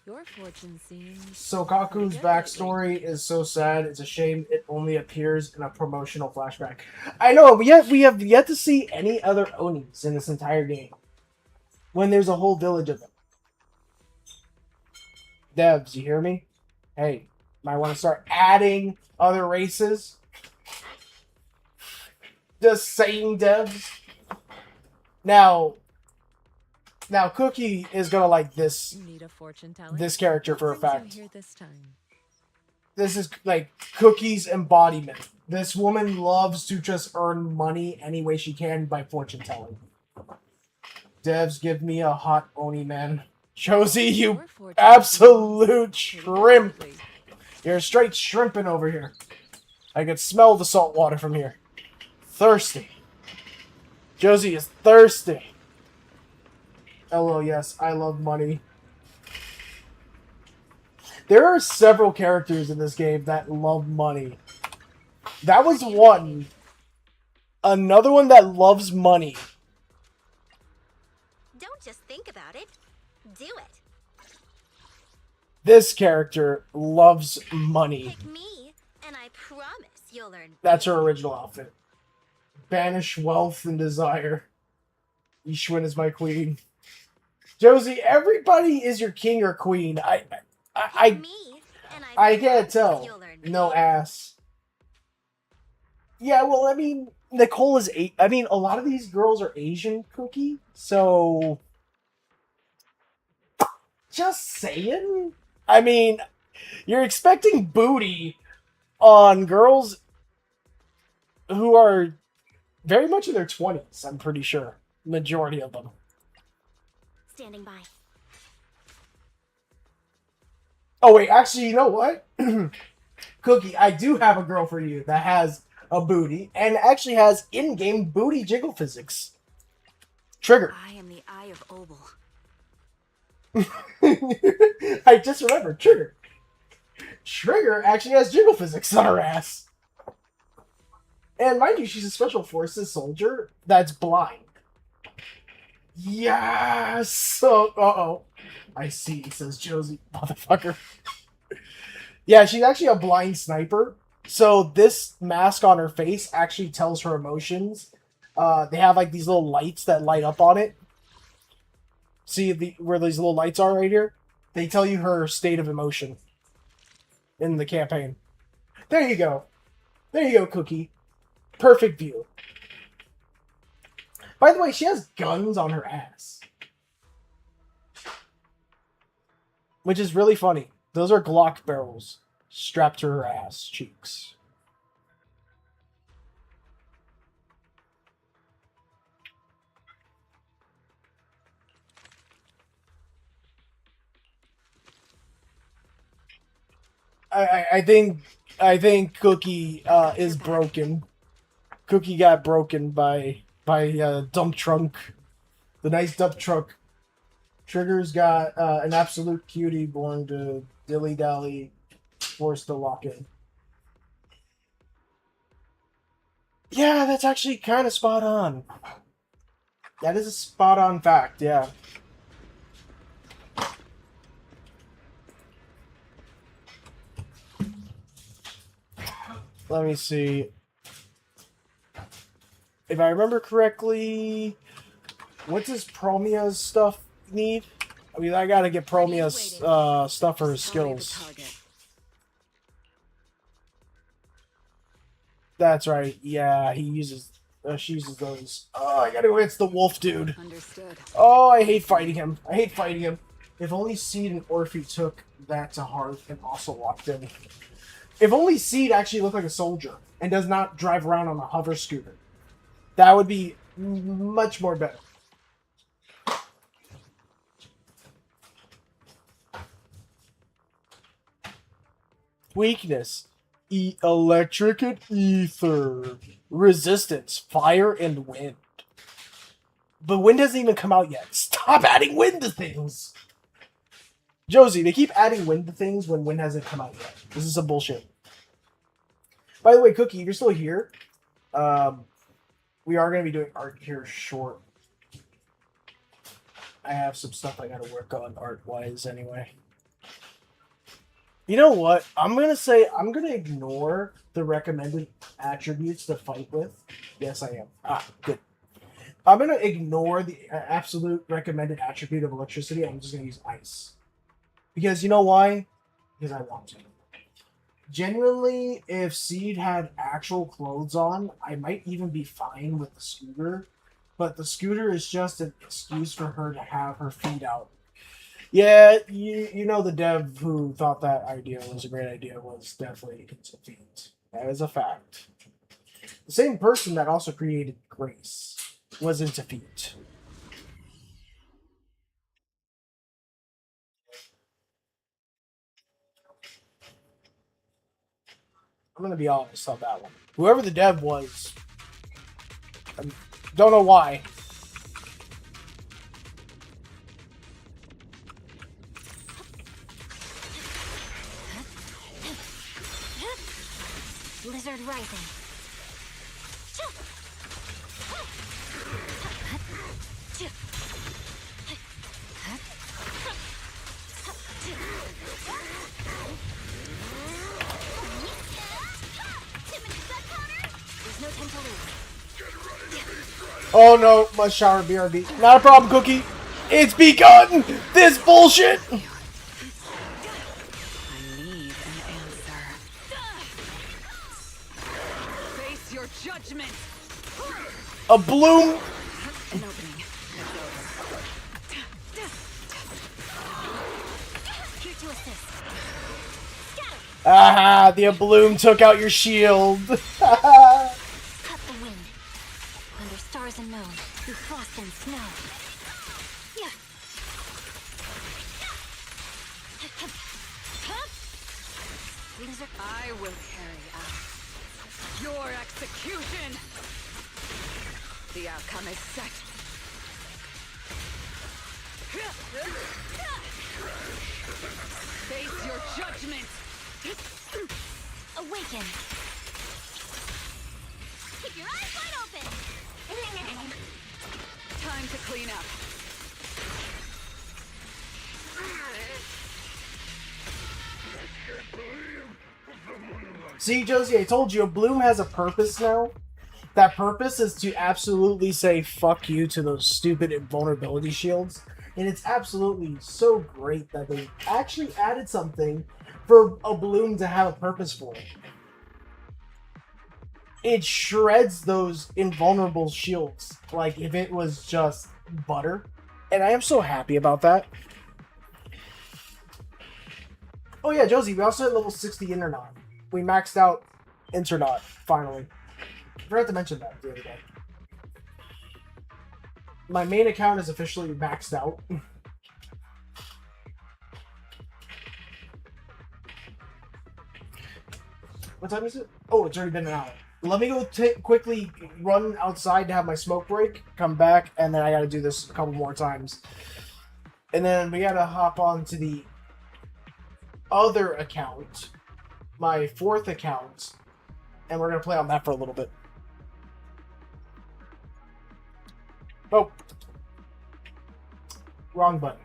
Your fortune seems... Sokaku's backstory is so sad. It's a shame it only appears in a promotional flashback. I know, we have yet to see any other Onis in this entire game. When there's a whole village of them. Devs, you hear me? Hey, might want to start adding other races. Just saying, devs. Now, Cookie is gonna like this You need a fortune teller? this character for a What brings fact. you here this time? This is like Cookie's embodiment. This woman loves to just earn money any way she can by fortune telling. Devs, give me a hot Oni, man. Josie, you Your fortune absolute seems shrimp. pretty likely. You're straight shrimping over here. I can smell the salt water from here. Thirsty. Josie is thirsty. LOL, yes, I love money. There are several characters in this game that love money. That was one. Another one that loves money. Don't just think about it. Do it. This character loves money. Pick me, and I promise you'll learn. That's her original outfit. Banish wealth and desire. Ishwin is my queen. Josie, everybody is your king or queen. Pick me, and I can't promise tell. you'll learn. No ass. Yeah, well, I mean, Nicole is a lot of these girls are Asian, Cookie. So, just saying. I mean, you're expecting booty on girls who are very much in their 20s, I'm pretty sure. Majority of them. Standing by. Oh, wait, actually, you know what? Cookie, I do have a girl for you that has a booty and actually has in-game booty jiggle physics. Trigger. I am the Eye of Obel. I just remembered. Trigger. Trigger actually has jiggle physics on her ass. And mind you, she's a special forces soldier that's blind. Yes! So, uh-oh. I see, says Josie. Motherfucker. Yeah, she's actually a blind sniper. So this mask on her face actually tells her emotions. They have like these little lights that light up on it. See where these little lights are right here? They tell you her state of emotion in the campaign. There you go. There you go, Cookie. Perfect view. By the way, she has guns on her ass. Which is really funny. Those are Glock barrels strapped to her ass cheeks. I think Cookie is broken. Cookie got broken by dump trunk, the nice dump truck. Trigger's got an absolute cutie born to dilly dally, forced to lock in. Yeah, that's actually kind of spot on. That is a spot on fact. Yeah. Let me see. If I remember correctly, what does Promia's stuff need? I mean, I gotta get Prometheus stuff for his Tally the skills. target. That's right. Yeah, he uses. She uses those. Oh, I gotta go against the wolf dude. Understood. Oh, I hate fighting him. I hate fighting him. If only Seed and Orphe took that to heart and also walked in. If only Seed actually looked like a soldier and does not drive around on a hover scooter. That would be much more better. Weakness. Electric and ether. Resistance. Fire and wind. But wind hasn't even come out yet. Stop adding wind to things! Josie, they keep adding wind to things when wind hasn't come out yet. This is some bullshit. By the way, Cookie, if you're still here, we are going to be doing art here short. I have some stuff I got to work on art-wise anyway. You know what? I'm going to ignore the recommended attributes to fight with. Yes, I am. Ah, good. I'm going to ignore the absolute recommended attribute of electricity. I'm just going to use ice. Because you know why? Because I want to. Genuinely, if Seed had actual clothes on, I might even be fine with the scooter. But the scooter is just an excuse for her to have her feet out. Yeah, you know the dev who thought that idea was a great idea was definitely into feet. That is a fact. The same person that also created Grace was into feet. I'm gonna be honest on that one. Whoever the dev was, I don't know why. Blizzard rising. There's no time to lose. Oh no, must shower BRB. Not a problem, Cookie. It's begun! This bullshit! I need an answer. Face your judgment. A bloom! An opening. It's over. Here to assist. Ah, the bloom took out your shield. Cut the wind. Under stars and moon, through frost and snow. Yeah. Blizzard. I will carry out your execution. The outcome is set. Face your judgment. Awaken. Keep your eyes wide open. Time to clean up. See, Josie, I told you, a bloom has a purpose now. That purpose is to absolutely say fuck you to those stupid invulnerability shields. And it's absolutely so great that they actually added something for a bloom to have a purpose for it. It shreds those invulnerable shields, like if it was just butter. And I am so happy about that. Oh yeah, Josie, we also hit level 60 Internaut. We maxed out Internaut, finally. I forgot to mention that the other day. My main account is officially maxed out. What time is it? Oh, it's already been an hour. Let me go quickly run outside to have my smoke break, come back, and then I gotta do this a couple more times. And then we gotta hop on to the other account, my fourth account, and we're gonna play on that for a little bit. Oh. Wrong button.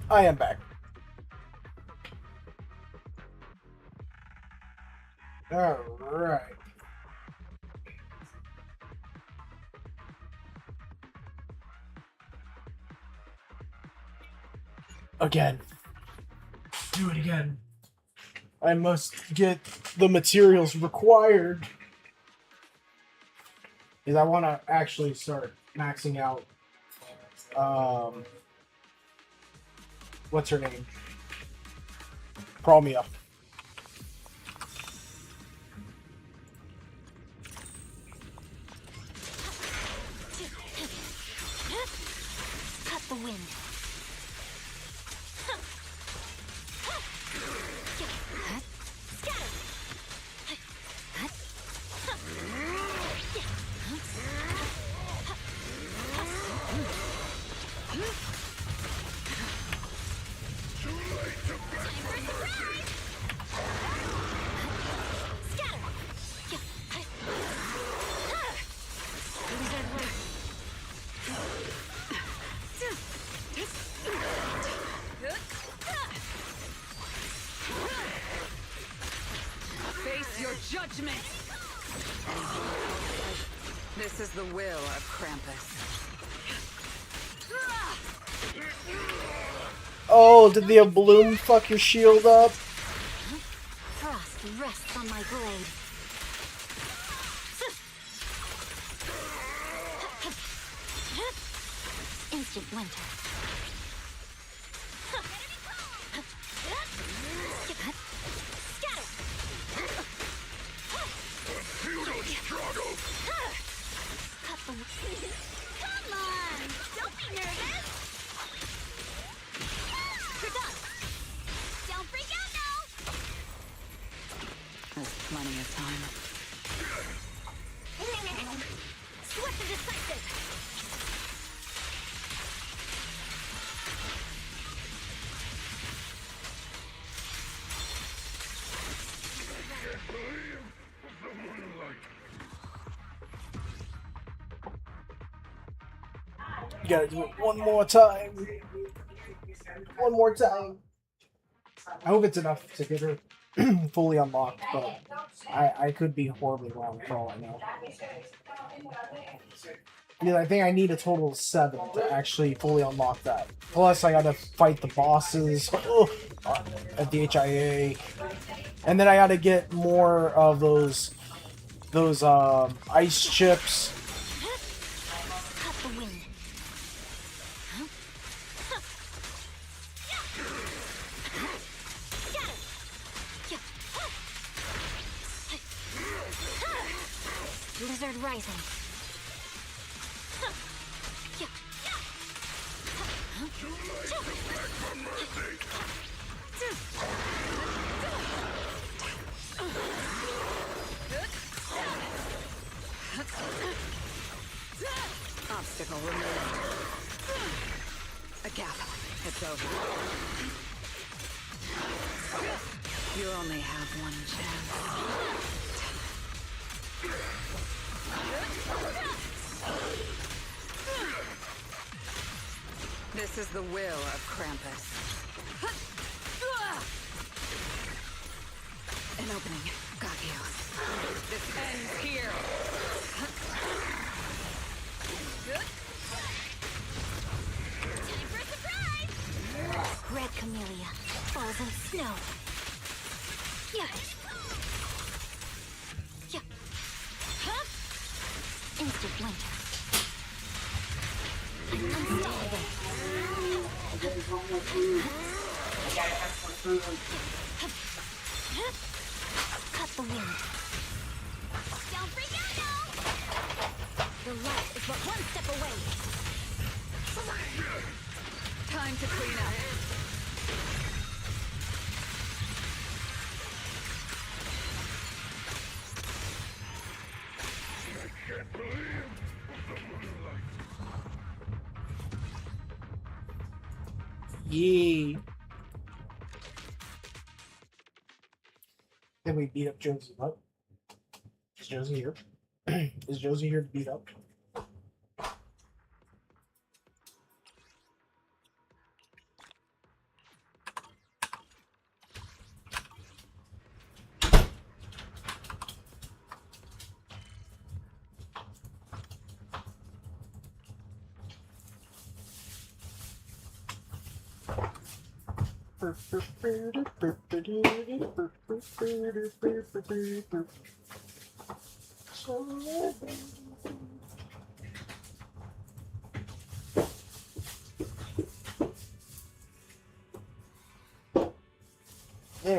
I am back. Alright. Again. Do it again. I must get the materials required. Because I want to actually start maxing out, what's her name? Promia. Cut the wind. Face your judgment! This is the will of Krampus. Oh, did the bloom fuck your shield up? Frost rests on my blade. Instant winter. Come on! Don't be nervous! You're done! Don't freak out now! There's plenty of time. Swift and decisive! You gotta do it one more time. One more time. I hope it's enough to get her fully unlocked, but I could be horribly wrong for all I know. Yeah, I think I need a total of 7 to actually fully unlock that. Plus, I gotta fight the bosses at the HIA, and then I gotta get more of those ice chips. Cut the wind. Blizzard rising. Obstacle removed. A gap. It's over. You only have one chance. This is the will of Krampus. An opening. Got you. This ends here. Time for a surprise! Red camellia falls in snow. Yeah. Yeah. Huh? Instant winter. Unstoppable. Cut the wind. Don't freak out now! The light is but one step away. Time to clean up. Yeah. Then we beat up Josie. What? Is Josie here? Is Josie here to beat up? There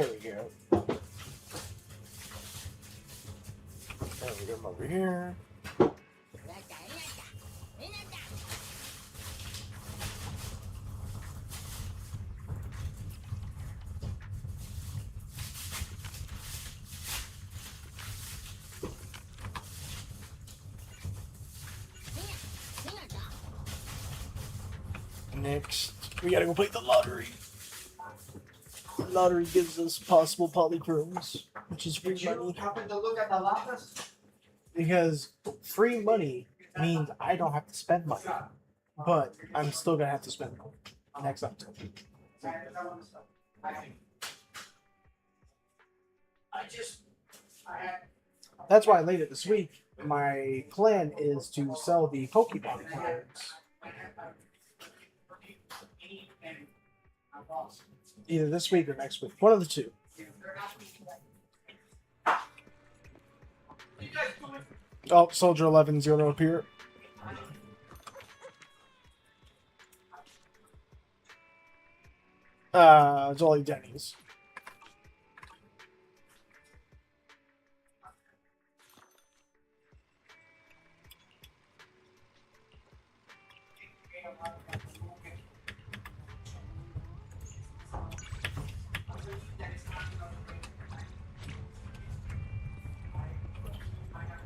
we go. There we go over here. Next, we gotta go play the lottery. The lottery gives us possible polychromes, which is free money. Happen to look at the lapis? Because free money means I don't have to spend money, but I'm still gonna have to spend money next episode. That's why later this week, my plan is to sell the Pokemon cards. Either this week or next week. One of the two. Oh, Soldier 11's going to appear. It's only Denny's.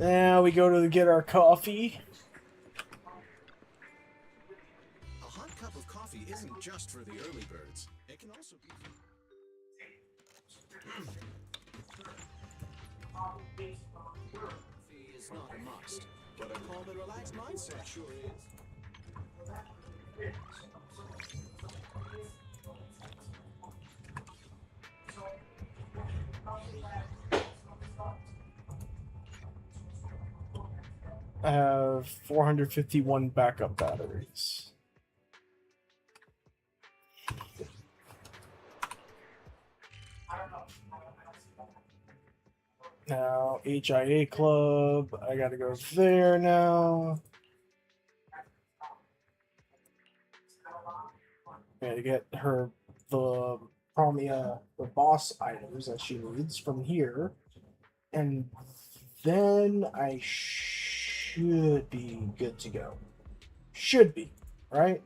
Now we go to get our coffee. A hot cup of coffee isn't just for the early birds. It can also be. Coffee is not a must, but a calm and relaxed mindset sure is. I have 451 backup batteries. Now, HIA Club. I gotta go there now. I gotta get her the boss items that she needs from here. And then I should be good to go. Should be, right?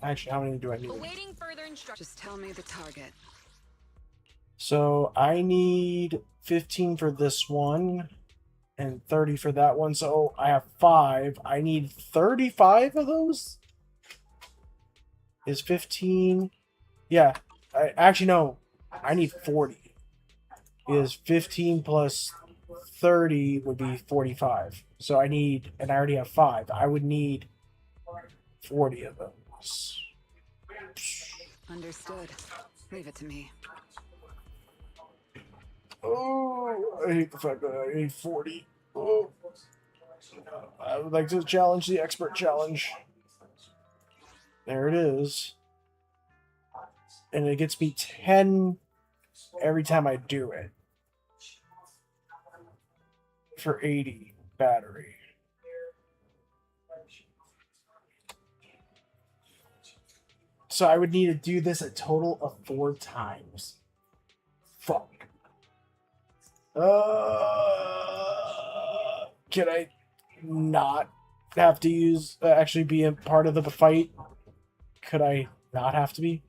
Actually, how many do I need? Awaiting further instructions. Just tell me the target. So I need 15 for this one and 30 for that one. So I have 5. I need 35 of those? Is 15? Yeah. No. I need 40. Is 15 plus 30 would be 45. So I need, and I already have 5. I would need 40 of those. Understood. Leave it to me. Oh, I hate the fact that I need 40. Oh. I would like to challenge the expert challenge. There it is. And it gets me 10 every time I do it. For 80 battery. So I would need to do this a total of 4 times. Fuck. Can I not have to use actually be a part of the fight? Could I not have to be?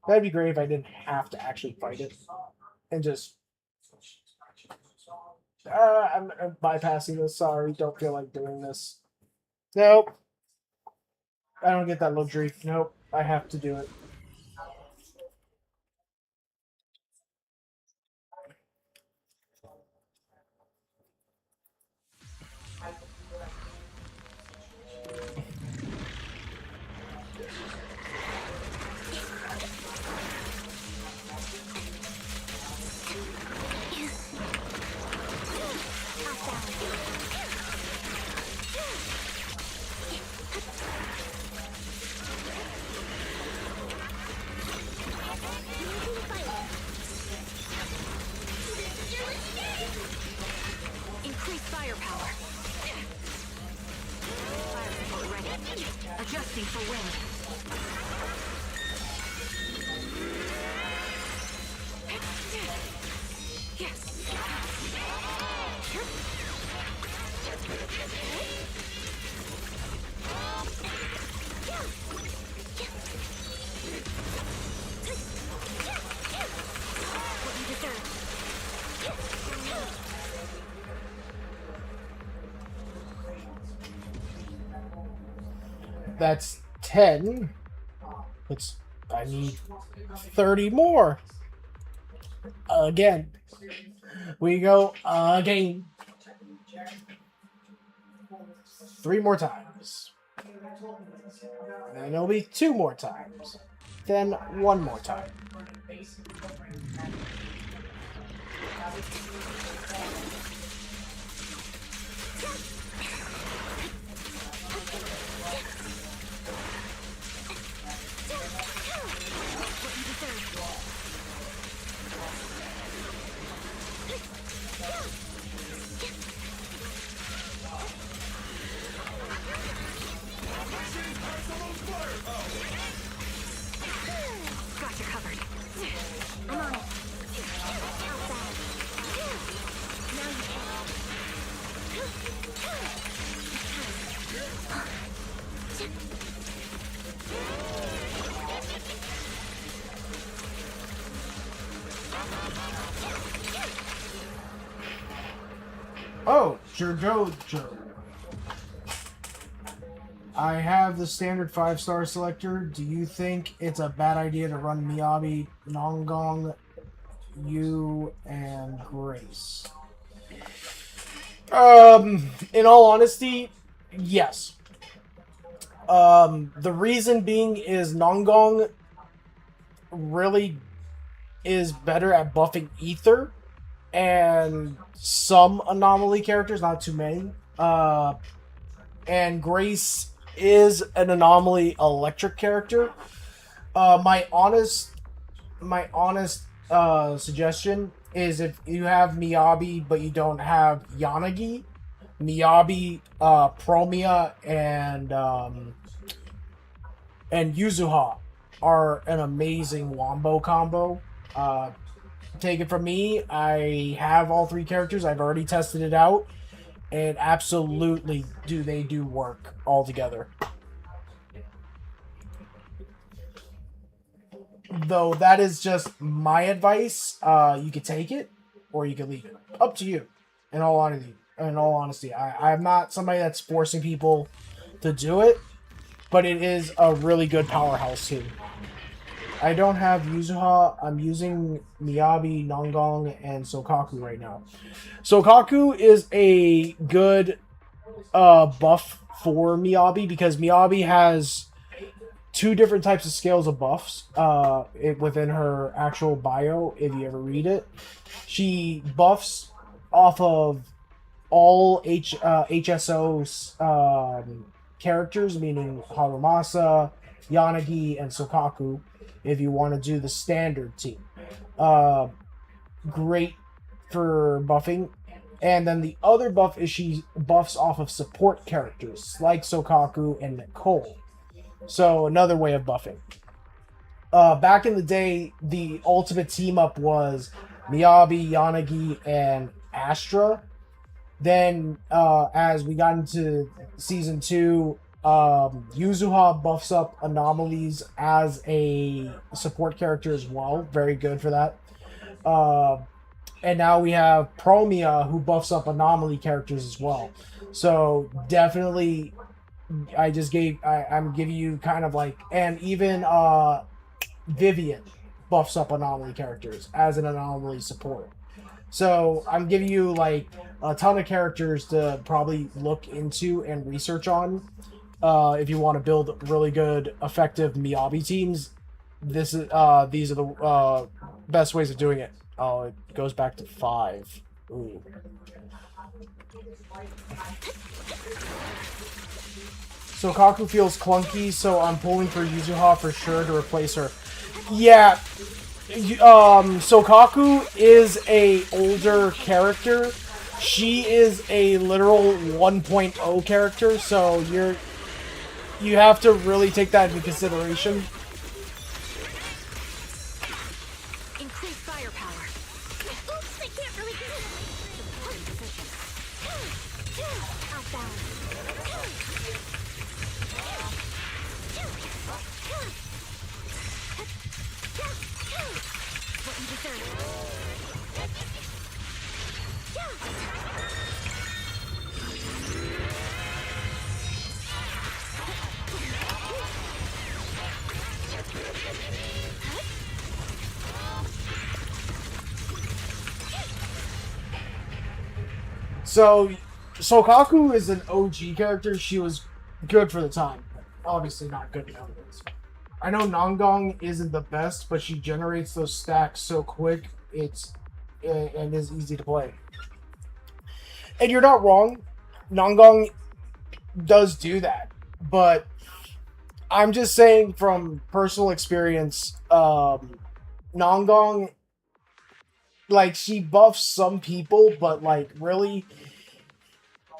That'd be great if I didn't have to actually fight it and just I'm bypassing this. Sorry, don't feel like doing this. Nope. I don't get that luxury. Nope. I have to do it. That's 10. I need 30 more. Again. We go again. 3 more times. Then it'll be 2 more times. Then 1 more time. Got you covered. I'm on it. Outside. Now you Oh, Jojo. I have the standard 5-star selector. Do you think it's a bad idea to run Miyabi, Nongong, you, and Grace? In all honesty, yes. The reason being is Nongong really is better at buffing Ether and some anomaly characters, not too many. And Grace is an anomaly electric character. My honest suggestion is if you have Miyabi but you don't have Yanagi, Miyabi, Promia, and Yuzuha are an amazing wombo combo. Take it from me, I have all 3 characters. I've already tested it out, and absolutely they do work all together. Though that is just my advice. You could take it or you could leave it. Up to you. In all honesty, I'm not somebody that's forcing people to do it, but it is a really good powerhouse team. I don't have Yuzuha. I'm using Miyabi, Nongong, and Sokaku right now. Sokaku is a good buff for Miyabi because Miyabi has 2 different types of scales of buffs within her actual bio, if you ever read it. She buffs off of all HSO characters, meaning Harumasa, Yanagi, and Sokaku, if you want to do the standard team. Great for buffing. And then the other buff is she buffs off of support characters, like Sokaku and Nicole. So another way of buffing. Back in the day, the ultimate team up was Miyabi, Yanagi, and Astra. Then, as we got into Season 2, Yuzuha buffs up anomalies as a support character as well. Very good for that. And now we have Promia, who buffs up anomaly characters as well. So definitely, I'm giving you kind of like, and even Vivian buffs up anomaly characters as an anomaly support. So I'm giving you like a ton of characters to probably look into and research on. If you want to build really good, effective Miyabi teams, these are the best ways of doing it. Oh, it goes back to 5. Ooh. So Kaku feels clunky, so I'm pulling for Yuzuha for sure to replace her. Yeah, Sokaku is a older character. She is a literal 1.0 character, so you have to really take that into consideration. increase firepower. Oops, I can't really do it. Off balance. What you deserve. So, Sokaku is an OG character. She was good for the time. Obviously not good nowadays. I know Nongong isn't the best, but she generates those stacks so quick. And is easy to play. And you're not wrong. Nongong does do that, but I'm just saying from personal experience, Nongong, like, she buffs some people, but like really,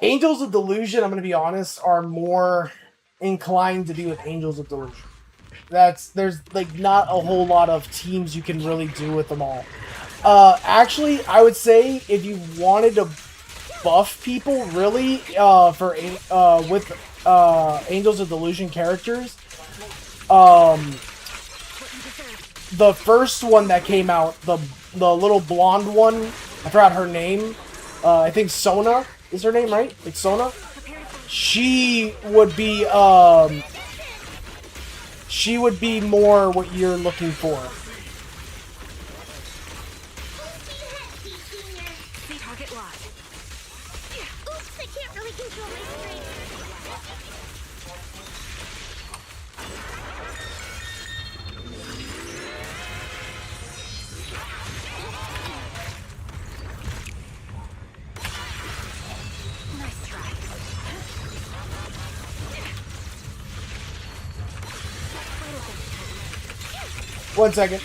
Angels of Delusion, I'm gonna be honest, are more inclined to be with Angels of Delusion. There's like not a whole lot of teams you can really do with them all. Actually, I would say if you wanted to buff people really with Angels of Delusion characters, the first one that came out, the little blonde one, I forgot her name. I think Sona is her name, right? It's Sona. She would be more what you're looking for. Target locked. Oops, I can't really control my strength. Nice try. One second.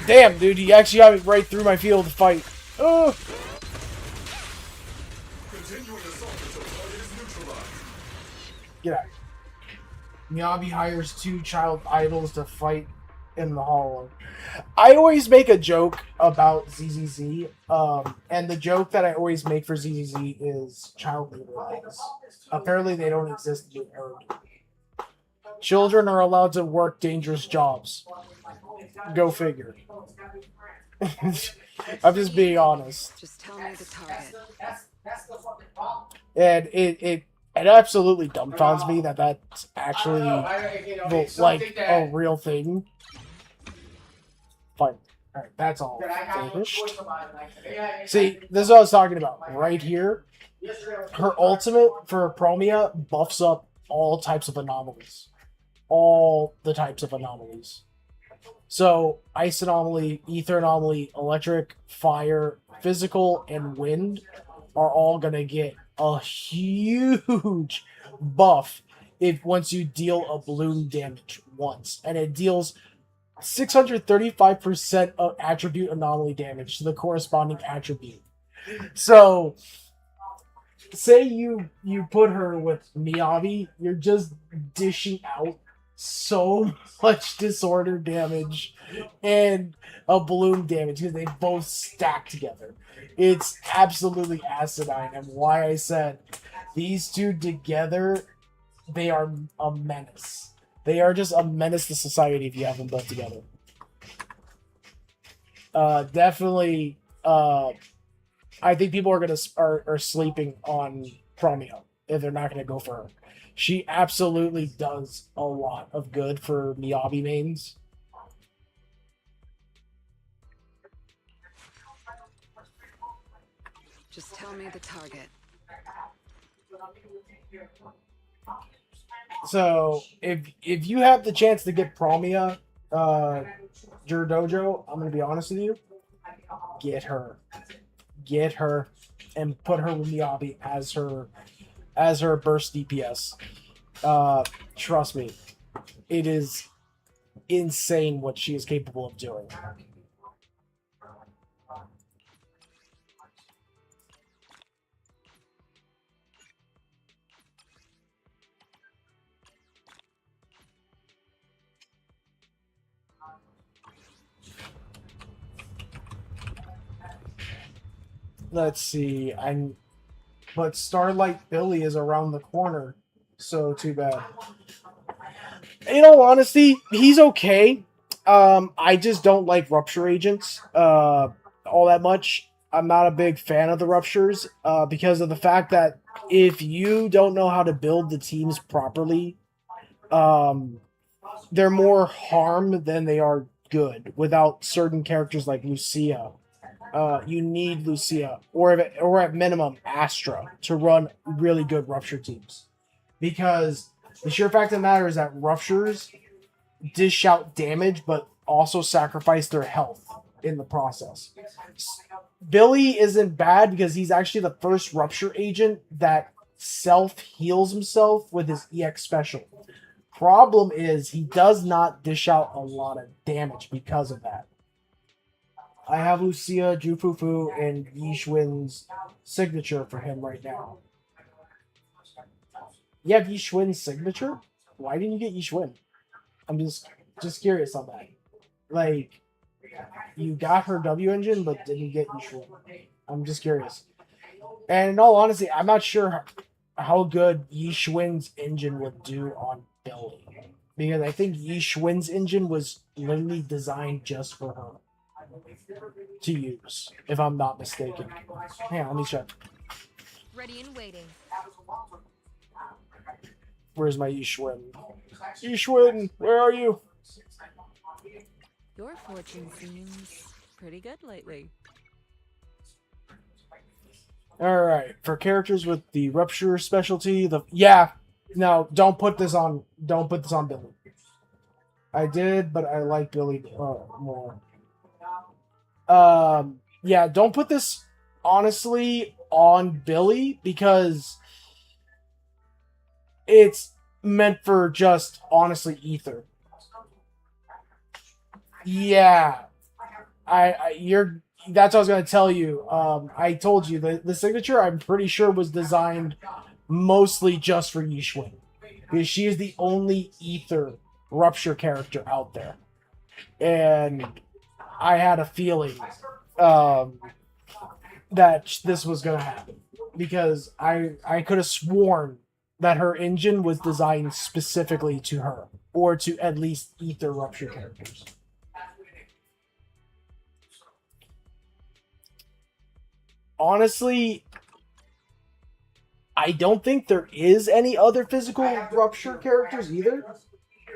Damn, dude, he actually got me right through my field to fight. Oh! Get out. Miyabi hires 2 child idols to fight in the hollow. I always make a joke about ZZZ, and the joke that I always make for ZZZ is child labor laws. Apparently they don't exist in Arabic. Children are allowed to work dangerous jobs. Go figure. I'm just being honest. Just tell me the target. And it absolutely dumbfounds me that that's actually like a real thing. Fine. Alright, that's all finished. See, this is what I was talking about. Right here, her ultimate for Promia buffs up all types of anomalies. All the types of anomalies. So, ice anomaly, ether anomaly, electric, fire, physical, and wind are all gonna get a huge buff once you deal a bloom damage once. And it deals 635% of attribute anomaly damage to the corresponding attribute. So, say you put her with Miyabi, you're just dishing out so much disorder damage and a bloom damage because they both stack together. It's absolutely asinine, and why I said these two together, they are a menace. They are just a menace to society if you have them both together. Definitely, I think people are sleeping on Promio if they're not gonna go for her. She absolutely does a lot of good for Miyabi mains. Just tell me the target. So if you have the chance to get Promia, Jur Dojo, I'm gonna be honest with you, get her, and put her with Miyabi as her burst DPS. Trust me, it is insane what she is capable of doing. Let's see, but Starlight Billy is around the corner, so too bad. In all honesty, he's okay. I just don't like Rupture Agents. all that much. I'm not a big fan of the ruptures because of the fact that if you don't know how to build the teams properly, um, they're more harm than they are good without certain characters like Lucia. You need Lucia, or at minimum Astra, to run really good rupture teams. Because the sheer fact of the matter is that ruptures dish out damage, but also sacrifice their health in the process. Billy isn't bad because he's actually the first rupture agent that self heals himself with his EX special. Problem is, he does not dish out a lot of damage because of that. I have Lucia, Jufufu, and Yishwin's signature for him right now. You have Yishwin's signature? Why didn't you get Yishwin? I'm just curious on that. Like, you got her W engine, but didn't get Yishwin. I'm just curious. And in all honesty, I'm not sure how good Yishwin's engine would do on Billy. Because I think Yishwin's engine was literally designed just for her to use, if I'm not mistaken. Hang on, let me check. Ready and waiting. Where's my Yishwin? Yishwin, where are you? Your fortune seems pretty good lately. Alright, for characters with the rupture specialty, no, don't put this on Billy. I did, but I like Billy more. Yeah, don't put this honestly on Billy because it's meant for just honestly ether. Yeah, that's what I was gonna tell you. I told you the signature I'm pretty sure was designed mostly just for Yishwin because she is the only ether rupture character out there, and I had a feeling that this was gonna happen because I could have sworn that her engine was designed specifically to her or to at least ether rupture characters. Honestly, I don't think there is any other physical rupture characters either.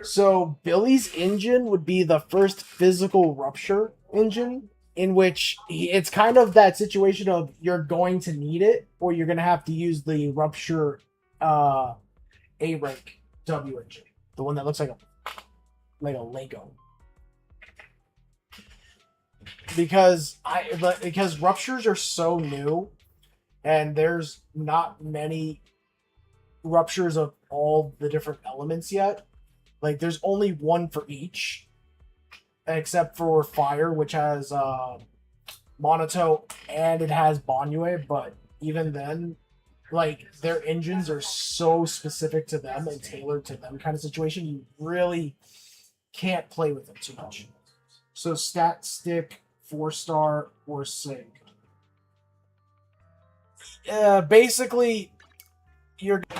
So Billy's engine would be the first physical rupture engine in which it's kind of that situation of you're going to need it or you're going to have to use the rupture A rank W engine, the one that looks like a Lego. Because ruptures are so new and there's not many ruptures of all the different elements yet. Like there's only one for each, except for fire, which has Monoto and it has Banyue, but even then, like their engines are so specific to them and tailored to them kind of situation, you really can't play with them too much. So stat stick, 4-star, or Sig. Basically,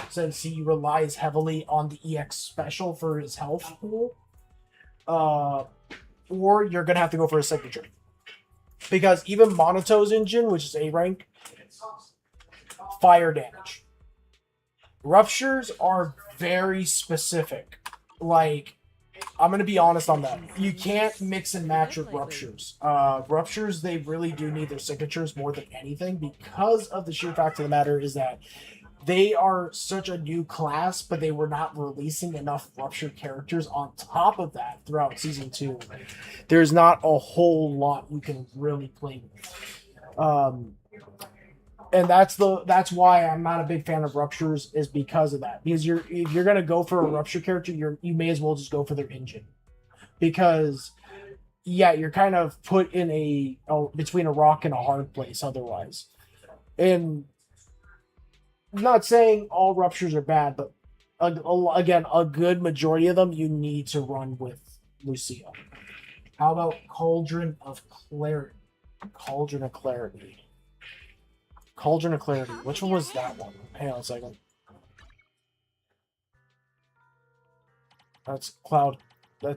since he relies heavily on the EX special for his health pool, or you're gonna have to go for a signature. Because even Monoto's engine, which is A rank, fire damage. Ruptures are very specific. Like, I'm gonna be honest on that. You can't mix and match with ruptures. Ruptures, they really do need their signatures more than anything because of the sheer fact of the matter is that they are such a new class, but they were not releasing enough rupture characters on top of that throughout season 2. There's not a whole lot you can really play with. And that's why I'm not a big fan of ruptures, is because of that. Because if you're gonna go for a rupture character, you may as well just go for their engine, because you're kind of put in between a rock and a hard place otherwise. And I'm not saying all ruptures are bad, but again, a good majority of them you need to run with Lucia. How about Cauldron of Clarity? Cauldron of Clarity. Cauldron of Clarity. Which one was that one? Hang on a second. That's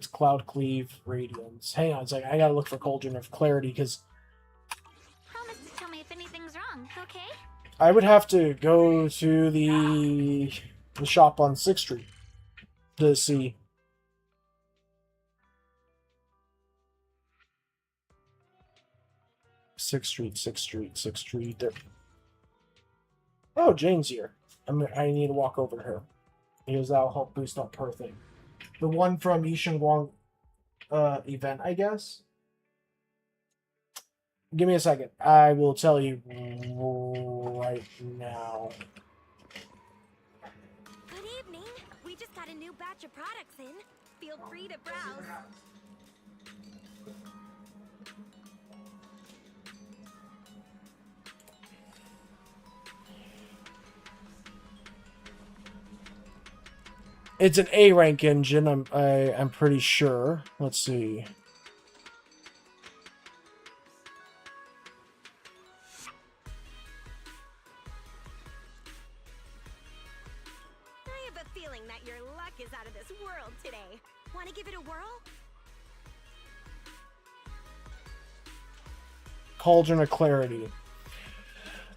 Cloud Cleave Radiance. Hang on a second. I gotta look for Cauldron of Clarity because along, okay? I would have to go to the shop on 6th Street to see. Sixth Street. There. Oh, Jane's here. I need to walk over to her. Because that'll help boost up her thing. The one from Yishan Guang event, I guess. Give me a second. I will tell you right now. Good evening. We just got a new batch of products in. Feel free to browse. It's an A rank engine. I'm pretty sure. Let's see. I have a feeling that your luck is out of this world today. Want to give it a whirl? Cauldron of Clarity.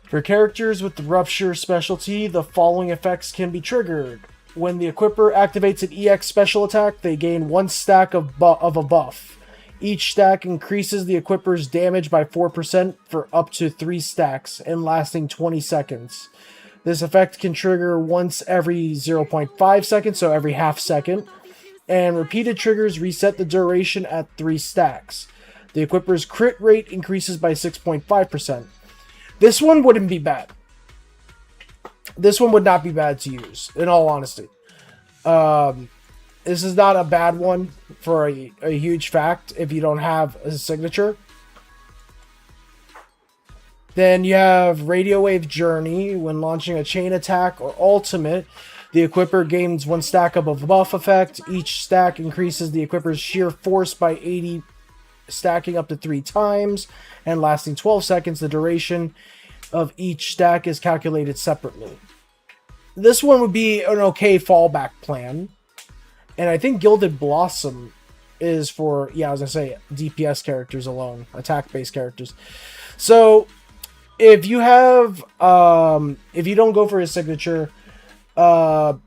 For characters with the Rupture specialty, the following effects can be triggered. When the equipper activates an EX special attack, they gain 1 stack of a buff. Each stack increases the equipper's damage by 4% for up to 3 stacks and lasting 20 seconds. This effect can trigger once every 0.5 seconds, so every half second, and repeated triggers reset the duration at 3 stacks. The equipper's crit rate increases by 6.5%. This one wouldn't be bad. This one would not be bad to use, in all honesty. This is not a bad one for a huge fact if you don't have a signature. Then you have Radio Wave Journey. When launching a chain attack or ultimate, the equipper gains 1 stack of a buff effect. Each stack increases the equipper's sheer force by 80, stacking up to 3 times and lasting 12 seconds. The duration of each stack is calculated separately. This one would be an okay fallback plan. And I think Gilded Blossom is for, yeah, I was going to say DPS characters alone, attack-based characters. So, if you have, if you don't go for his signature, Cauldron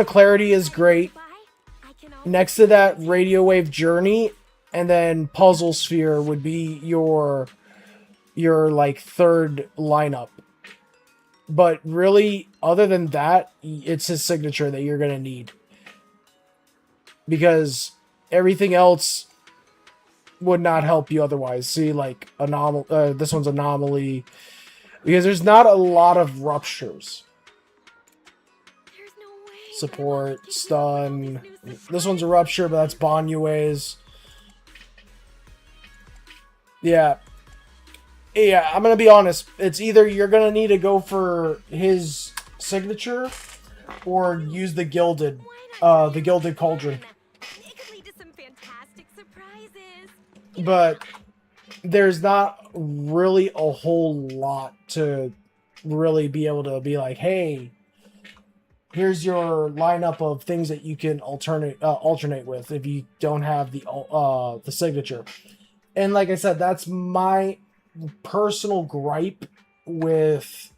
of Clarity is great. Next to that, Radio Wave Journey, and then Puzzle Sphere would be your like third lineup. But really, other than that, it's his signature that you're gonna need, because everything else would not help you otherwise. See, like this one's Anomaly, because there's not a lot of ruptures. Support, stun. This one's a rupture, but that's Banyue's. Yeah. Yeah, I'm gonna be honest. It's either you're gonna need to go for his signature or use the Gilded Cauldron. It could lead to some fantastic surprises. But there's not really a whole lot to really be able to be like, hey, here's your lineup of things that you can alternate with if you don't have the signature. And like I said, that's my personal gripe with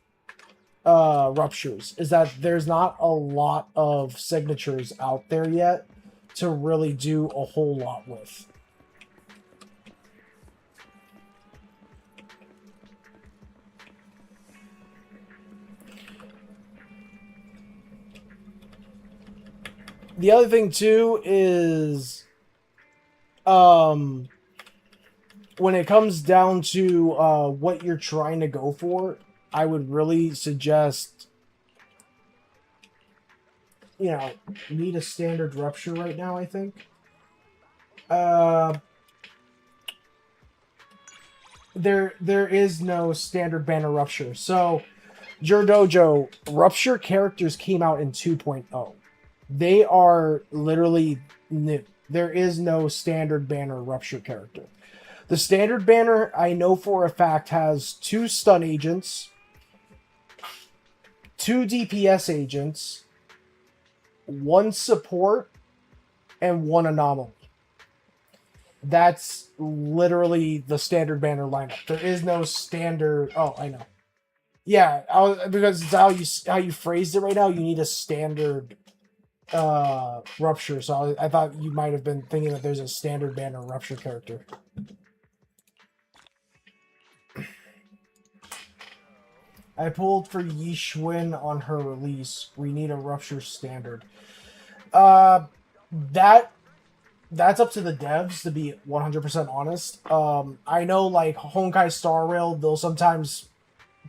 ruptures, is that there's not a lot of signatures out there yet to really do a whole lot with. The other thing too is when it comes down to what you're trying to go for, I would really suggest, need a standard rupture right now, I think. There is no standard banner rupture. So, Dojo rupture characters came out in 2.0. They are literally new. There is no standard banner rupture character. The standard banner, I know for a fact, has 2 stun agents, 2 DPS agents, 1 support, and 1 anomaly. That's literally the standard banner lineup. There is no standard. Oh, I know. Yeah, because it's how you phrased it right now. You need a standard rupture. So I thought you might have been thinking that there's a standard banner rupture character. I pulled for Yishwin on her release. We need a rupture standard. Uh, that that's up to the devs to be 100% honest. I know like Honkai Star Rail, they'll sometimes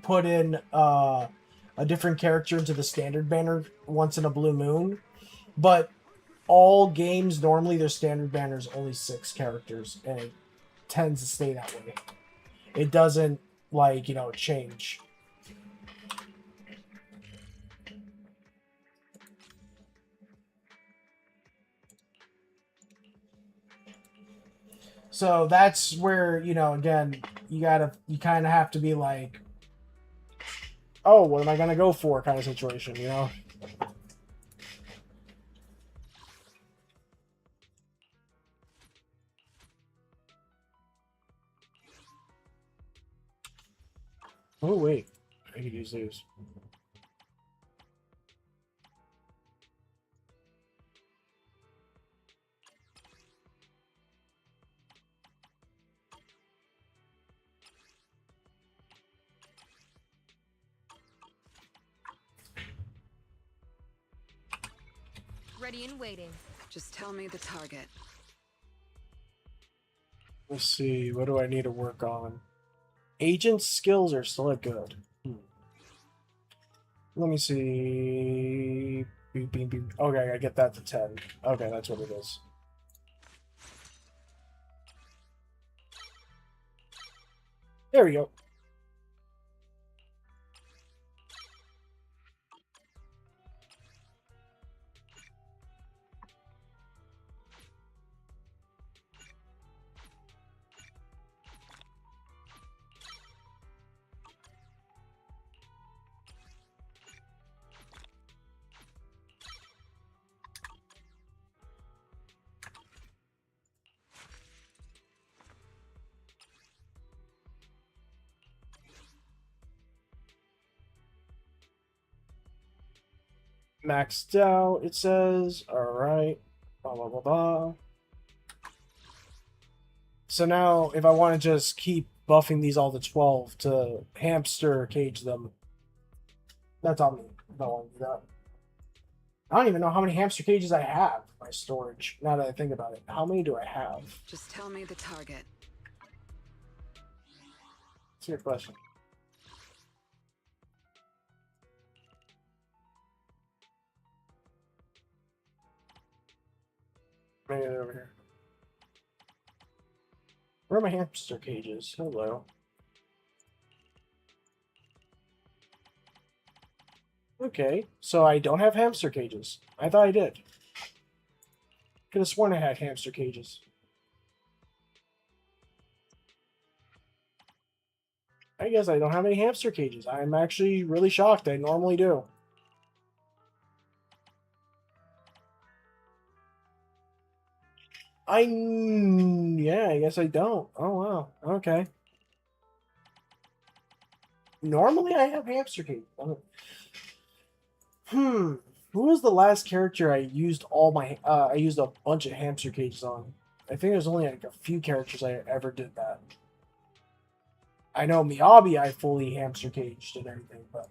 put in a different character into the standard banner once in a blue moon, but all games normally their standard banner is only 6 characters, and it tends to stay that way. It doesn't like change. So that's where, again, you kind of have to be like, oh, what am I going to go for kind of situation. Oh, wait. I could use these. Ready and waiting. Just tell me the target. Let's see. What do I need to work on? Agent skills are still good. Let me see. Beep, beep, beep. Okay, I get that to 10. Okay, that's what it is. There we go. Maxed out, it says. Alright. Blah, blah, blah, blah. So now, if I want to just keep buffing these all to 12 to hamster cage them, that's on me. I don't want to do that. I don't even know how many hamster cages I have in my storage, now that I think about it. How many do I have? Just tell me the target. That's a good question. Maybe they're over here. Where are my hamster cages? Hello. Okay, so I don't have hamster cages. I thought I did. Could have sworn I had hamster cages. I guess I don't have any hamster cages. I'm actually really shocked. I normally do. Yeah, I guess I don't. Oh, wow. Okay. Normally I have hamster cages. Who was the last character I used I used a bunch of hamster cages on? I think there's only like a few characters I ever did that. I know Miyabi I fully hamster caged and everything, but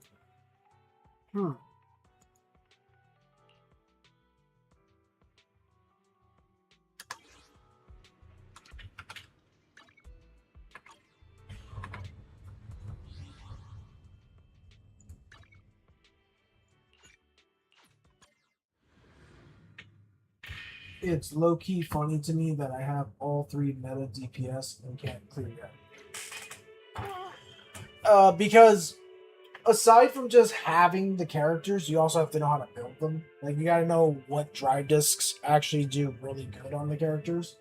it's low-key funny to me that I have all 3 meta DPS and can't clear yet. Because aside from just having the characters, you also have to know how to build them. Like, you gotta know what drive discs actually do really good on the characters.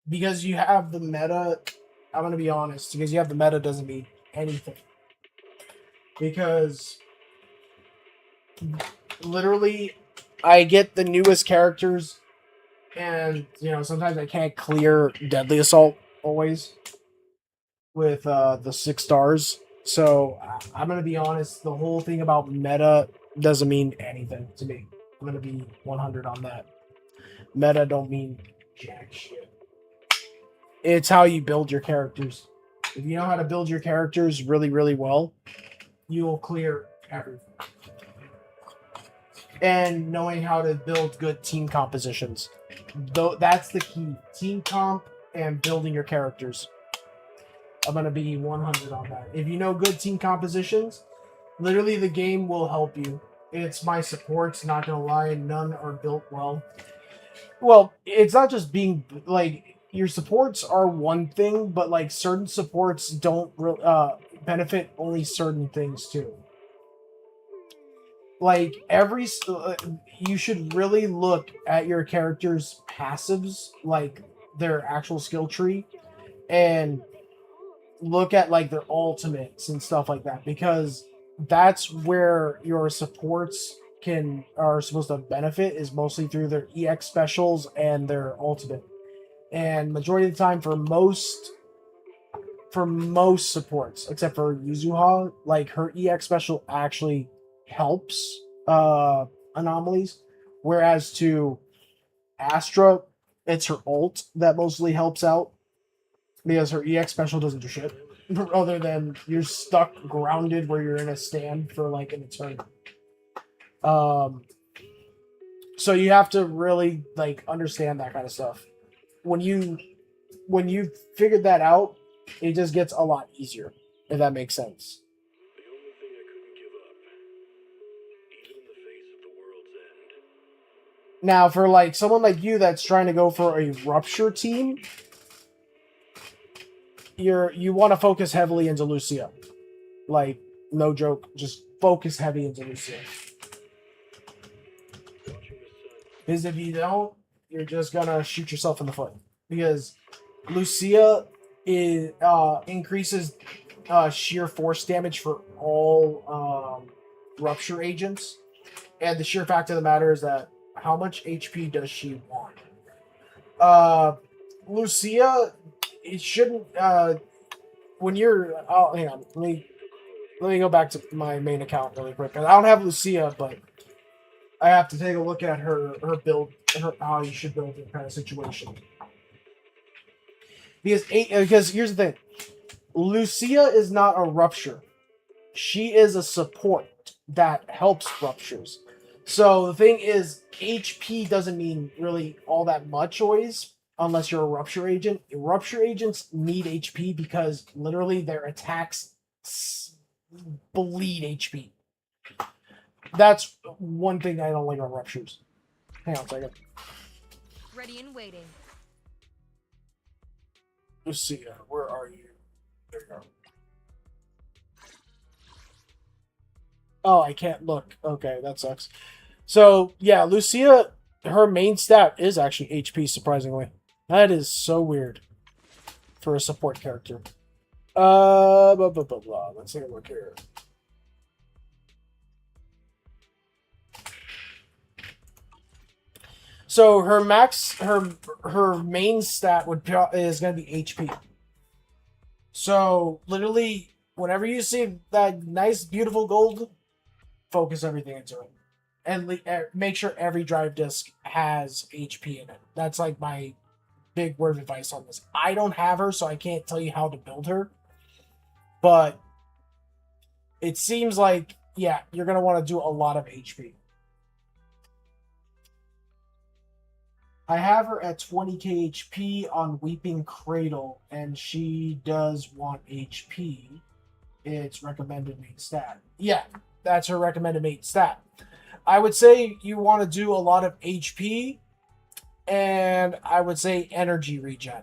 Because you have the meta, I'm gonna be honest, because you have the meta doesn't mean anything. Because literally, I get the newest characters And you know, sometimes I can't clear Deadly Assault always with the 6 stars. So I'm gonna be honest. The whole thing about meta doesn't mean anything to me. I'm gonna be 100 on that. Meta don't mean jack shit. It's how you build your characters. If you know how to build your characters really, really well, you'll clear everything. And knowing how to build good team compositions. Though that's the key. Team comp and building your characters. I'm gonna be 100 on that. If you know good team compositions, literally the game will help you. It's my supports, not gonna lie, none are built well. Well, it's not just being like your supports are one thing, but like certain supports don't benefit only certain things too. Like you should really look at your character's passives, like their actual skill tree, and look at like their ultimates and stuff like that, because that's where your supports are supposed to benefit, is mostly through their EX specials and their ultimate. And majority of the time for most supports, except for Yuzuha, like her EX special actually helps anomalies, whereas to Astra, it's her ult that mostly helps out, because her EX special doesn't do shit other than you're stuck grounded where you're in a stand for like an eternity. So you have to really like understand that kind of stuff. When you figured that out, it just gets a lot easier, if that makes sense. The only thing I couldn't give up, even in the face of the world's end. Now, for like someone like you that's trying to go for a rupture team, you want to focus heavily into Lucia. Like, no joke, just focus heavy into Lucia. Because if you don't, you're just gonna shoot yourself in the foot. Because Lucia increases sheer force damage for all rupture agents, and the sheer fact of the matter is that how much HP does she want? Lucia, it shouldn't. When you're, hang on, let me go back to my main account really quick. I don't have Lucia, but I have to take a look at her build, how you should build it kind of situation. Because here's the thing, Lucia is not a rupture. She is a support that helps ruptures. So the thing is, HP doesn't mean really all that much always, unless you're a rupture agent. Rupture agents need HP because literally their attacks bleed HP. That's one thing I don't like on ruptures. Hang on a second. Ready and waiting. Lucia, where are you? There you go. Oh, I can't look. Okay, that sucks. So, yeah, Lucia, her main stat is actually HP, surprisingly. That is so weird for a support character. Blah, blah, blah, blah. Let's take a look here. So her main stat is going to be HP. So literally, whenever you see that nice, beautiful gold, focus everything into it, and make sure every drive disc has HP in it. That's like my big word of advice on this. I don't have her, so I can't tell you how to build her, but it seems like, yeah, you're going to want to do a lot of HP. I have her at 20k HP on Weeping Cradle, and she does want HP. It's recommended main stat. Yeah, that's her recommended main stat. I would say you want to do a lot of HP, and I would say energy regen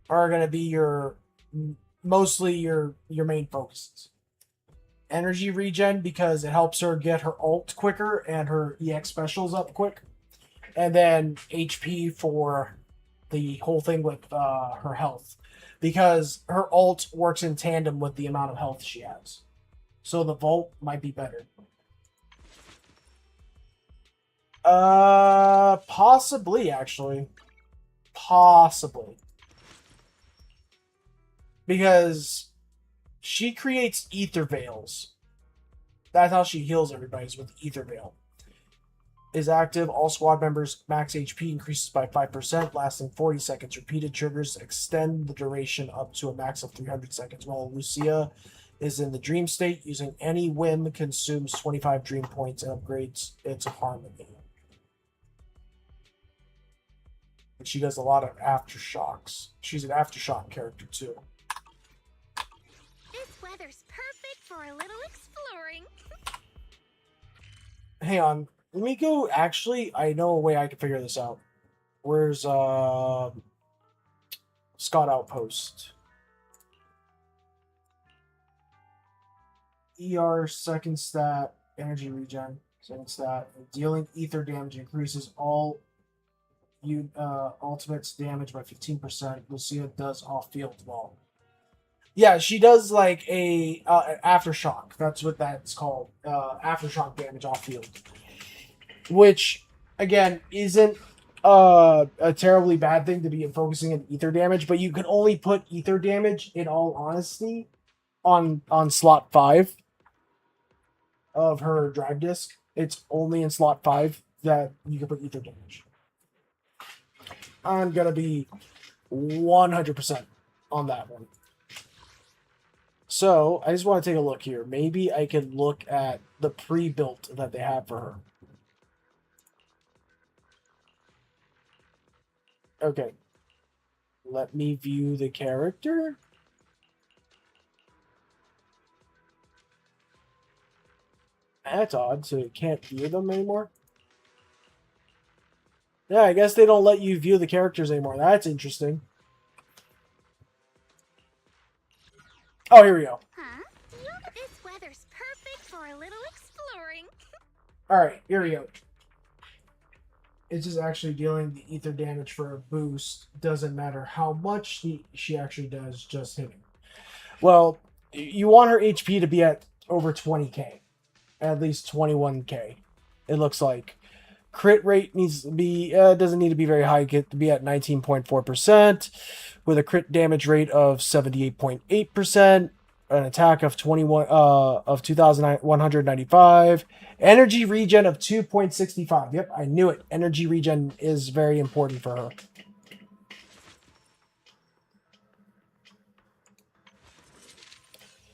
are going to be mostly your main focuses. Energy regen, because it helps her get her ult quicker and her EX specials up quick. And then HP for the whole thing with her health, because her ult works in tandem with the amount of health she has. So the Vault might be better. Possibly, actually. Possibly. Because she creates ether veils. That's how she heals everybody, is with ether veil. Is active. All squad members' max HP increases by 5%, lasting 40 seconds. Repeated triggers extend the duration up to a max of 300 seconds. While Lucia is in the dream state, using any whim consumes 25 dream points and upgrades its harmony. And she does a lot of aftershocks. She's an aftershock character too. This weather's perfect for a little exploring. Hang on. Let me go. Actually, I know a way I can figure this out. Where's Scott Outpost? ER second stat, energy regen, second stat, dealing ether damage increases all ultimates damage by 15%. Lucia does off field well. Yeah, she does like a aftershock. That's what that's called. Aftershock damage off field. Which, again, isn't a terribly bad thing to be focusing on ether damage, but you can only put ether damage, in all honesty, on slot 5 of her drive disc. It's only in slot 5 that you can put ether damage. I'm gonna be 100% on that one. So, I just want to take a look here. Maybe I could look at the pre-built that they have for her. Okay. Let me view the character. That's odd, so you can't view them anymore. Yeah, I guess they don't let you view the characters anymore. That's interesting. Oh, here we go. Huh? This weather's perfect for a little exploring. Alright, here we go. It's just actually dealing the ether damage for a boost. Doesn't matter how much she actually does, just hitting. Well, you want her HP to be at over 20k. At least 21k. It looks like. Crit rate needs to be, doesn't need to be very high. Get to be at 19.4%. With a crit damage rate of 78.8%. An attack of 2,195. Energy regen of 2.65. Yep, I knew it. Energy regen is very important for her.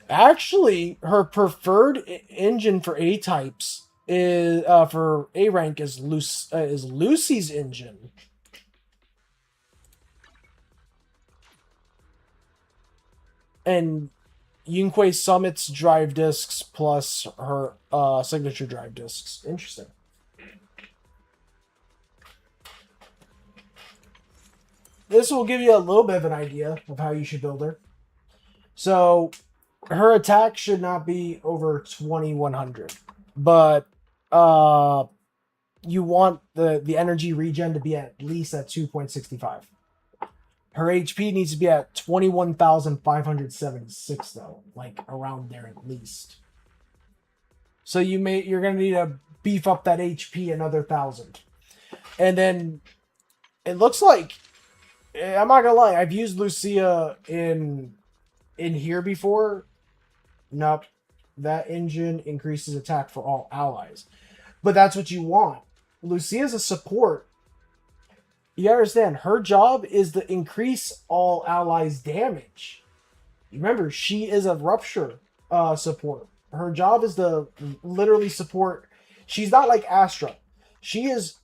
Actually, her preferred engine for A types is for A rank is Lucy's engine. And Yunque Summit's drive discs plus her signature drive discs. Interesting. This will give you a little bit of an idea of how you should build her. So, her attack should not be over 2100, but you want the energy regen to be at least at 2.65. Her HP needs to be at 21,576 though, like around there at least. So you're gonna need to beef up that HP another 1,000, and then it looks like, I'm not gonna lie, I've used Lucia in here before. Nope, that engine increases attack for all allies, but that's what you want. Lucia's a support. You understand, her job is to increase all allies' damage. Remember, she is a rupture support. Her job is to literally support. She's not like Astra. She is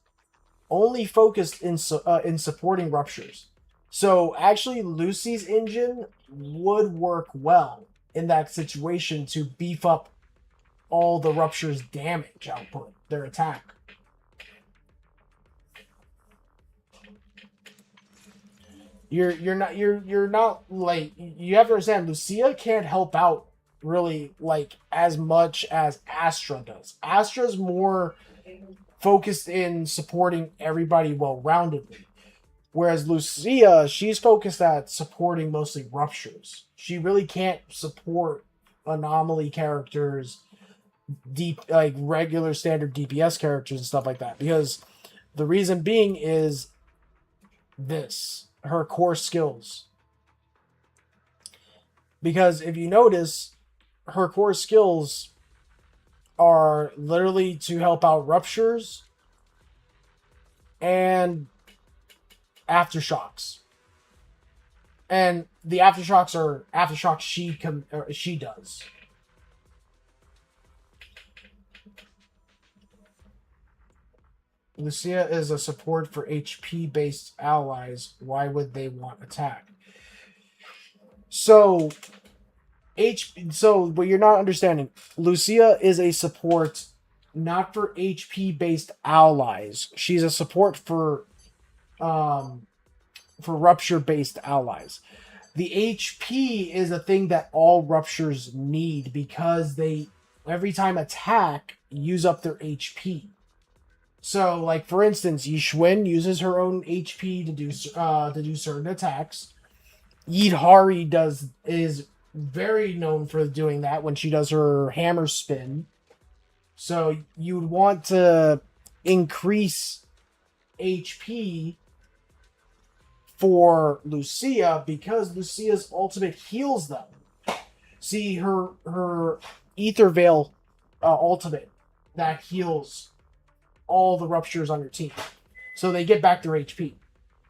only focused in supporting ruptures. So actually, Lucy's engine would work well in that situation to beef up all the rupture's damage output, their attack. You're not like, you have to understand, Lucia can't help out really like as much as Astra does. Astra's more focused in supporting everybody well-roundedly. Whereas Lucia, she's focused at supporting mostly ruptures. She really can't support anomaly characters deep, like regular standard DPS characters and stuff like that. Because the reason being is her core skills. Because if you notice, her core skills are literally to help out ruptures and aftershocks. And the aftershocks are aftershocks she does. Lucia is a support for HP based allies. Why would they want attack? So what you're not understanding, Lucia is a support not for HP based allies. She's a support for rupture based allies. The HP is a thing that all ruptures need because they every time attack use up their HP. So, like for instance, Yishwin uses her own HP to do certain attacks. Yidhari is very known for doing that when she does her hammer spin. So you'd want to increase HP for Lucia because Lucia's ultimate heals them. See her Ether Veil ultimate that heals all the ruptures on your team, so they get back their HP.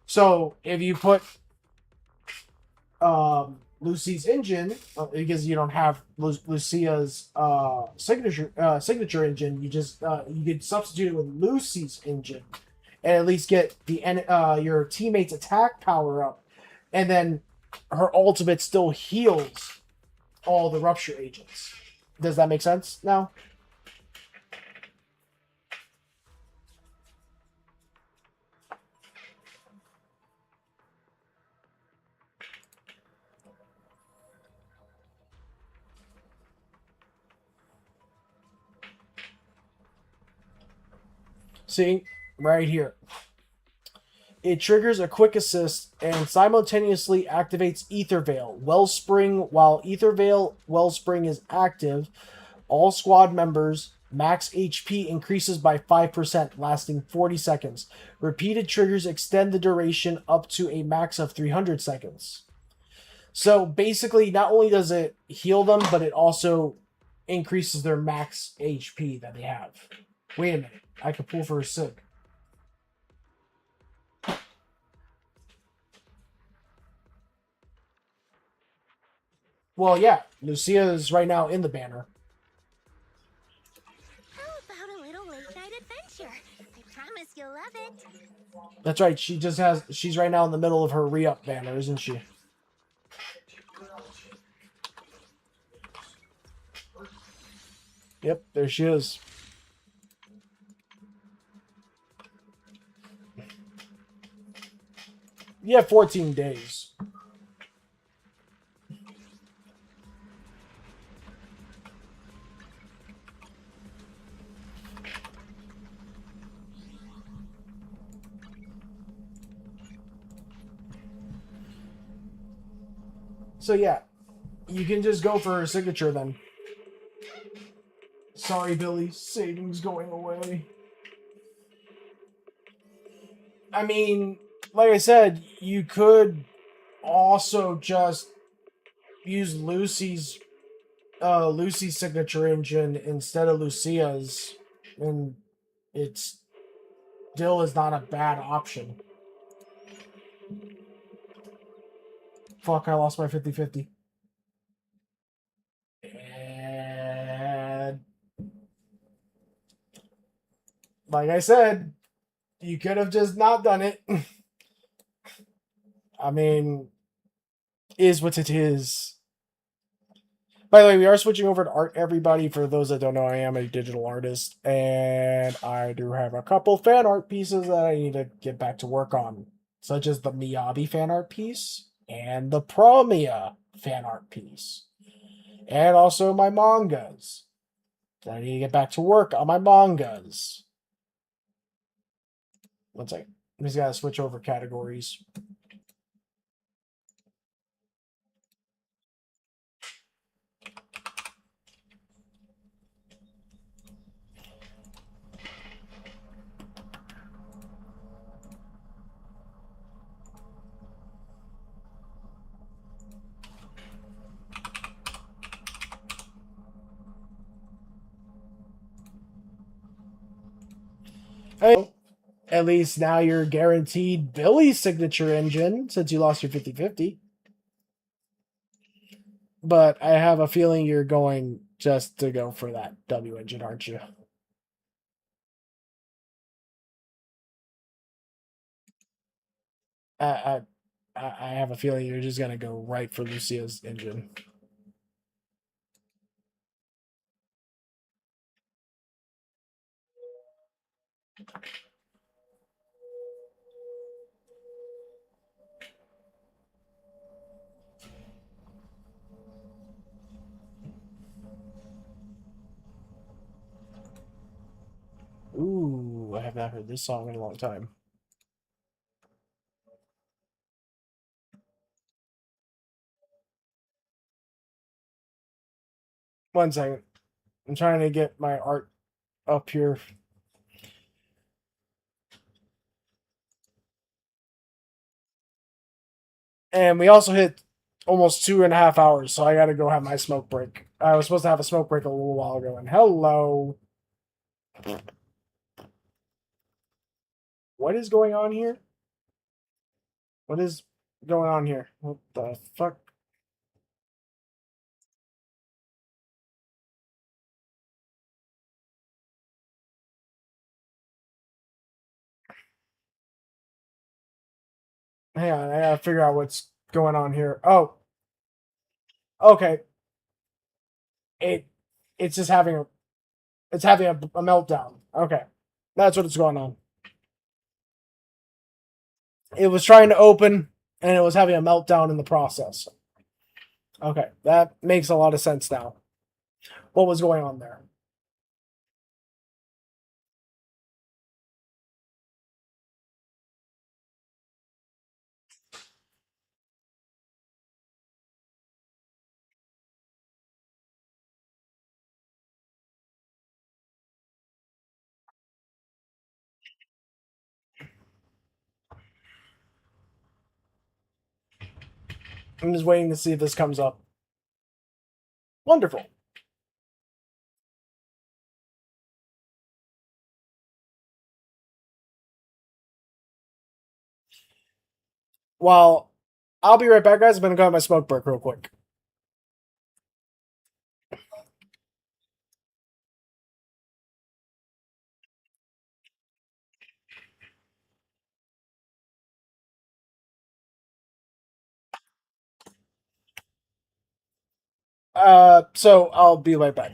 So if you put Lucy's engine, because you don't have Lucia's signature engine, you could substitute it with Lucy's engine, and at least get your teammates' attack power up, and then her ultimate still heals all the rupture agents. Does that make sense now? See, right here. It triggers a quick assist and simultaneously activates Ether Veil. Wellspring, while Ether Veil Wellspring is active, all squad members' max HP increases by 5%, lasting 40 seconds. Repeated triggers extend the duration up to a max of 300 seconds. So basically, not only does it heal them, but it also increases their max HP that they have. Wait a minute. I could pull for a sig. Well, yeah, Lucia is right now in the banner. How about a little late night adventure? I promise you'll love it. That's right. She's right now in the middle of her re-up banner, isn't she? Yep, there she is. You have 14 days. So yeah, you can just go for her signature then. Sorry, Billy. Savings going away. I mean, like I said, you could also just use Lucy's signature engine instead of Lucia's, and it's still is not a bad option. Fuck, I lost my 50-50. And like I said, you could have just not done it. I mean, is what it is. By the way, we are switching over to art, everybody. For those that don't know, I am a digital artist, and I do have a couple fan art pieces that I need to get back to work on, such as the Miyabi fan art piece and the Promia fan art piece, and also my mangas. I need to get back to work on my mangas. One second. I just gotta switch over categories. Hey, at least now you're guaranteed Billy's signature engine since you lost your 50-50. But I have a feeling you're going just to go for that W engine, aren't you? I, I have a feeling you're just gonna go right for Lucia's engine. Ooh, I have not heard this song in a long time. One second. I'm trying to get my art up here. And we also hit almost 2.5 hours, so I gotta go have my smoke break. I was supposed to have a smoke break a little while ago, and hello. What is going on here? What is going on here? What the fuck? Hang on, I gotta figure out what's going on here. Oh, okay. It it's just having a meltdown. Okay. That's what it's going on. It was trying to open and it was having a meltdown in the process. Okay, that makes a lot of sense now. What was going on there? I'm just waiting to see if this comes up. Wonderful. Well, I'll be right back, guys. I'm gonna go have my smoke break real quick. So I'll be right back.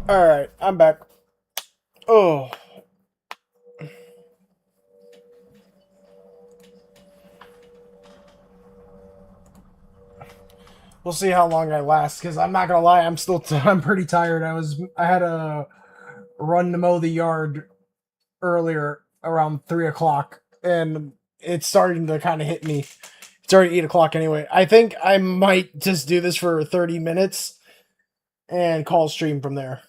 Alright, I'm back. Oh. We'll see how long I last, because I'm not gonna lie, I'm pretty tired. I had a run to mow the yard earlier around 3 o'clock, and it's starting to kind of hit me. It's already 8 o'clock anyway. I think I might just do this for 30 minutes and call stream from there.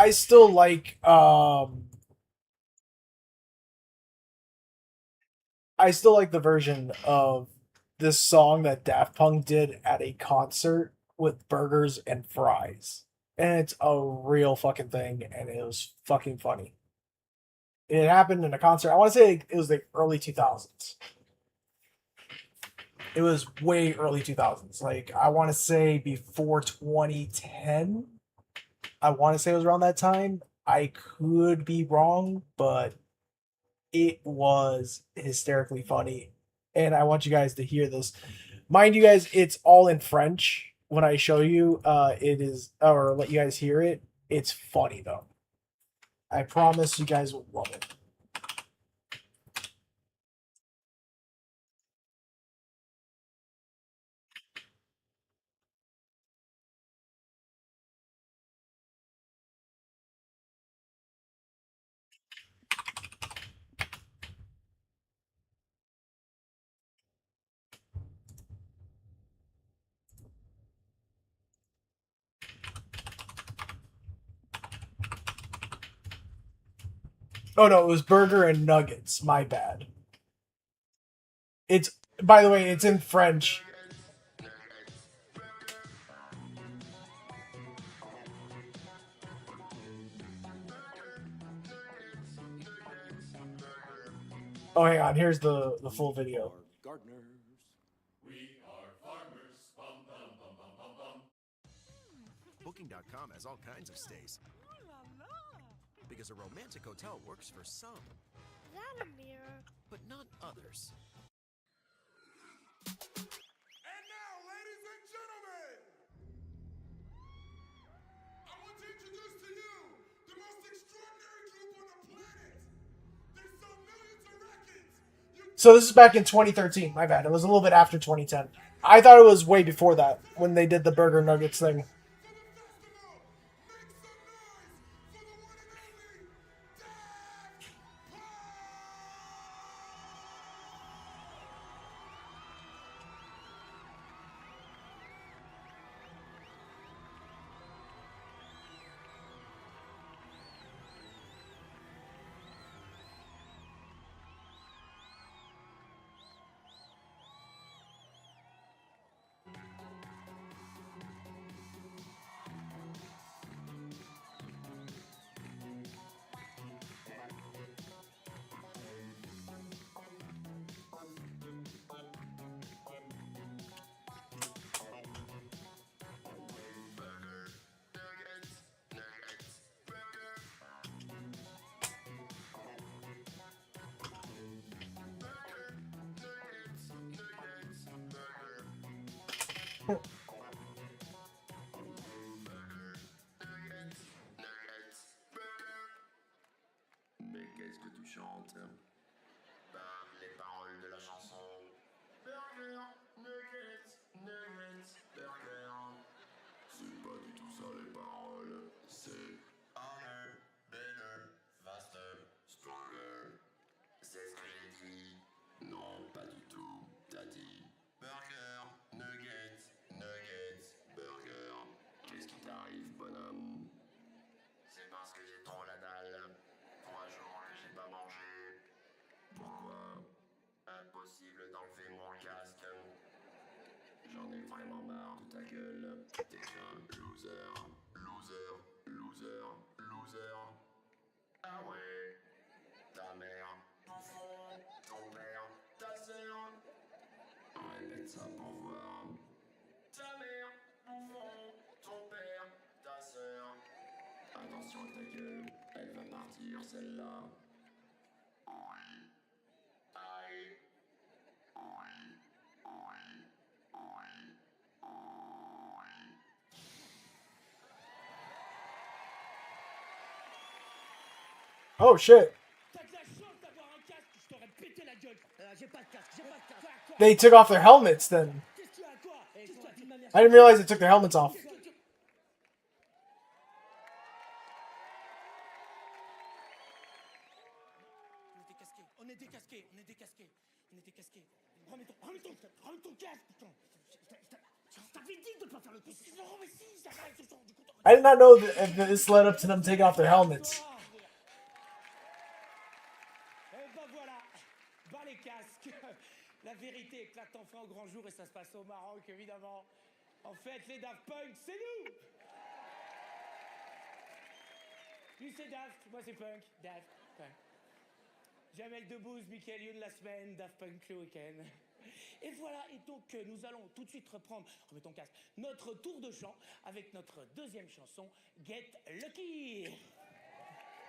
I still like I still like the version of this song that Daft Punk did at a concert with burgers and fries. And it's a real fucking thing, and it was fucking funny. It happened in a concert. I want to say it was the early 2000s. It was way early 2000s. Like, I want to say before 2010. I want to say it was around that time. I could be wrong, but it was hysterically funny. And I want you guys to hear this. Mind you guys, it's all in French. When I show you, it is, or let you guys hear it. It's funny though. I promise you guys will love it. Oh no, it was burger and nuggets. My bad. It's, by the way, it's in French. Oh, hang on. Here's the full video. Gardeners. Booking.com has all kinds of stays. Because a romantic hotel works for some, That a mirror? but not others. And now, ladies and gentlemen, I want to introduce to you the most extraordinary group on the planet. They sell millions of records. So this is back in 2013. My bad. It was a little bit after 2010. I thought it was way before that when they did the burger nuggets thing. Mais qu'est-ce que tu chantes? Bah, les paroles de la chanson. Burger, nuggets, nuggets, burger. C'est pas du tout ça les paroles. C'est harder, better, faster, stronger. C'est ce que j'ai dit. Non, pas du tout. T'as dit burger, nuggets, nuggets, burger. Qu'est-ce qui t'arrive, bonhomme? C'est parce que j'ai trop la dalle. 3 jours que j'ai pas mangé. Pourquoi? Impossible d'enlever mon casque. J'en ai vraiment marre de ta gueule. T'es un loser, loser, loser, loser. Ah ouais? Ta mère, ton front, ton père, ta sœur. Répète ça pour voir. Ta mère, ton front, ton père, ta sœur. Attention à ta gueule, elle va partir celle-là. Oui. Aïe. Oui. Oui. Oui. Oui. Oh shit. They took off their helmets then. I didn't realize they took their helmets off. On est décasqué, on est décasqué, on est décasqué. Remets ton casque, putain. Je t'avais dit de pas faire le truc. Non, mais si, ça va, ce soir, du coup, I did not know that this led up to them taking off their helmets. Et ben voilà, bas les casques. La vérité éclate enfin au grand jour et ça se passe au Maroc, évidemment. En fait, les Daft Punk, c'est nous. Lui, c'est Daft, moi, c'est Punk. Daft Punk. Jamel Debbouze, Michael Youn la semaine, Daft Punk le week-end. Et voilà, et donc nous allons tout de suite reprendre, remets ton casque, notre tour de chant avec notre deuxième chanson, Get Lucky.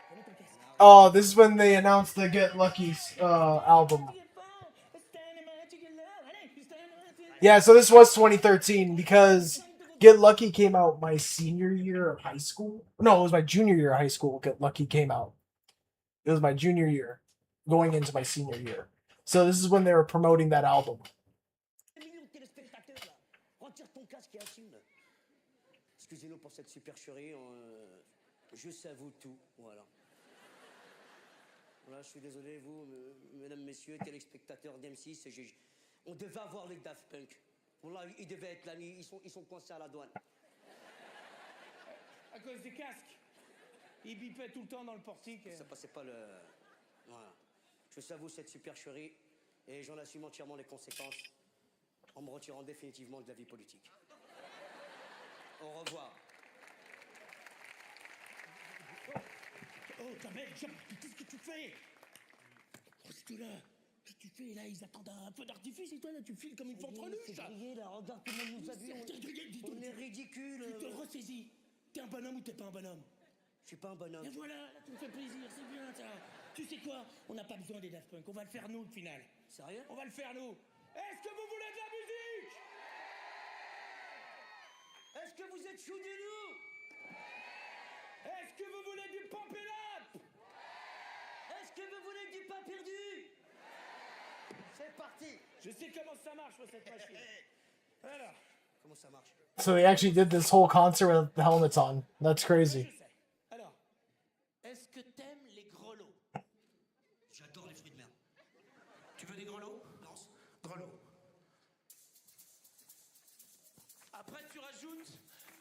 Remets ton casque. Oh, this is when they announced the Get Lucky album. Yeah, so this was 2013 because Get Lucky came out my senior year of high school. No, it was my junior year of high school. Get Lucky came out. It was my junior year, going into my senior year. So this is when they were promoting that album. Retire ton casque et assume. Excusez-nous pour cette supercherie, je s'avoue tout, voilà. Voilà, je suis désolé, vous, mesdames, messieurs, téléspectateurs d'M6, on devait avoir les Daft Punk. Voilà, ils devaient être là, ils sont coincés à la douane. À cause des casques. Ils bipaient tout le temps dans le portique. Ça passait pas le... Voilà. Je s'avoue cette supercherie et j'en assume entièrement les conséquences en me retirant définitivement de la vie politique. Au revoir. Oh, Jamel, qu'est-ce que tu fais? Reste là. Qu'est-ce que tu fais là? Ils attendent un feu d'artifice et toi là tu files comme une fanfreluche. C'est grillé là, regarde tout le monde nous a vu. On est ridicule. Tu te ressaisis. T'es un bonhomme ou t'es pas un bonhomme? Je suis pas un bonhomme. Et voilà, là tu me fais plaisir, c'est bien ça. Tu sais quoi? On n'a pas besoin des Daft Punk, on va le faire nous le final. Sérieux? On va le faire nous. Est-ce que vous voulez de la musique? Est-ce que vous êtes chaud du loup? Est-ce que vous voulez du pump it up? Est-ce que vous voulez du pain perdu? C'est parti. Je sais comment ça marche cette machine. Alors, comment ça marche? So they actually did this whole concert with the helmets on. That's crazy. Je sais. Alors, est-ce que t'aimes les grelots? J'adore les fruits de mer. Tu veux des grelots? Non, grelots. Après, tu rajoutes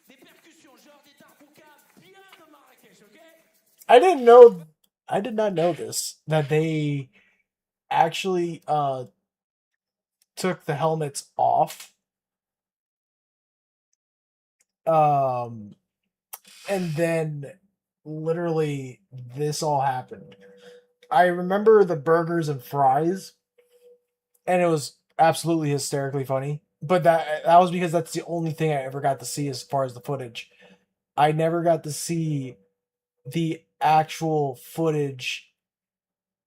des percussions, genre des darboukas bien de Marrakech, ok? I did not know this, that they actually took the helmets off. And then literally this all happened. I remember the burgers and fries, and it was absolutely hysterically funny. But that was because that's the only thing I ever got to see as far as the footage. I never got to see the actual footage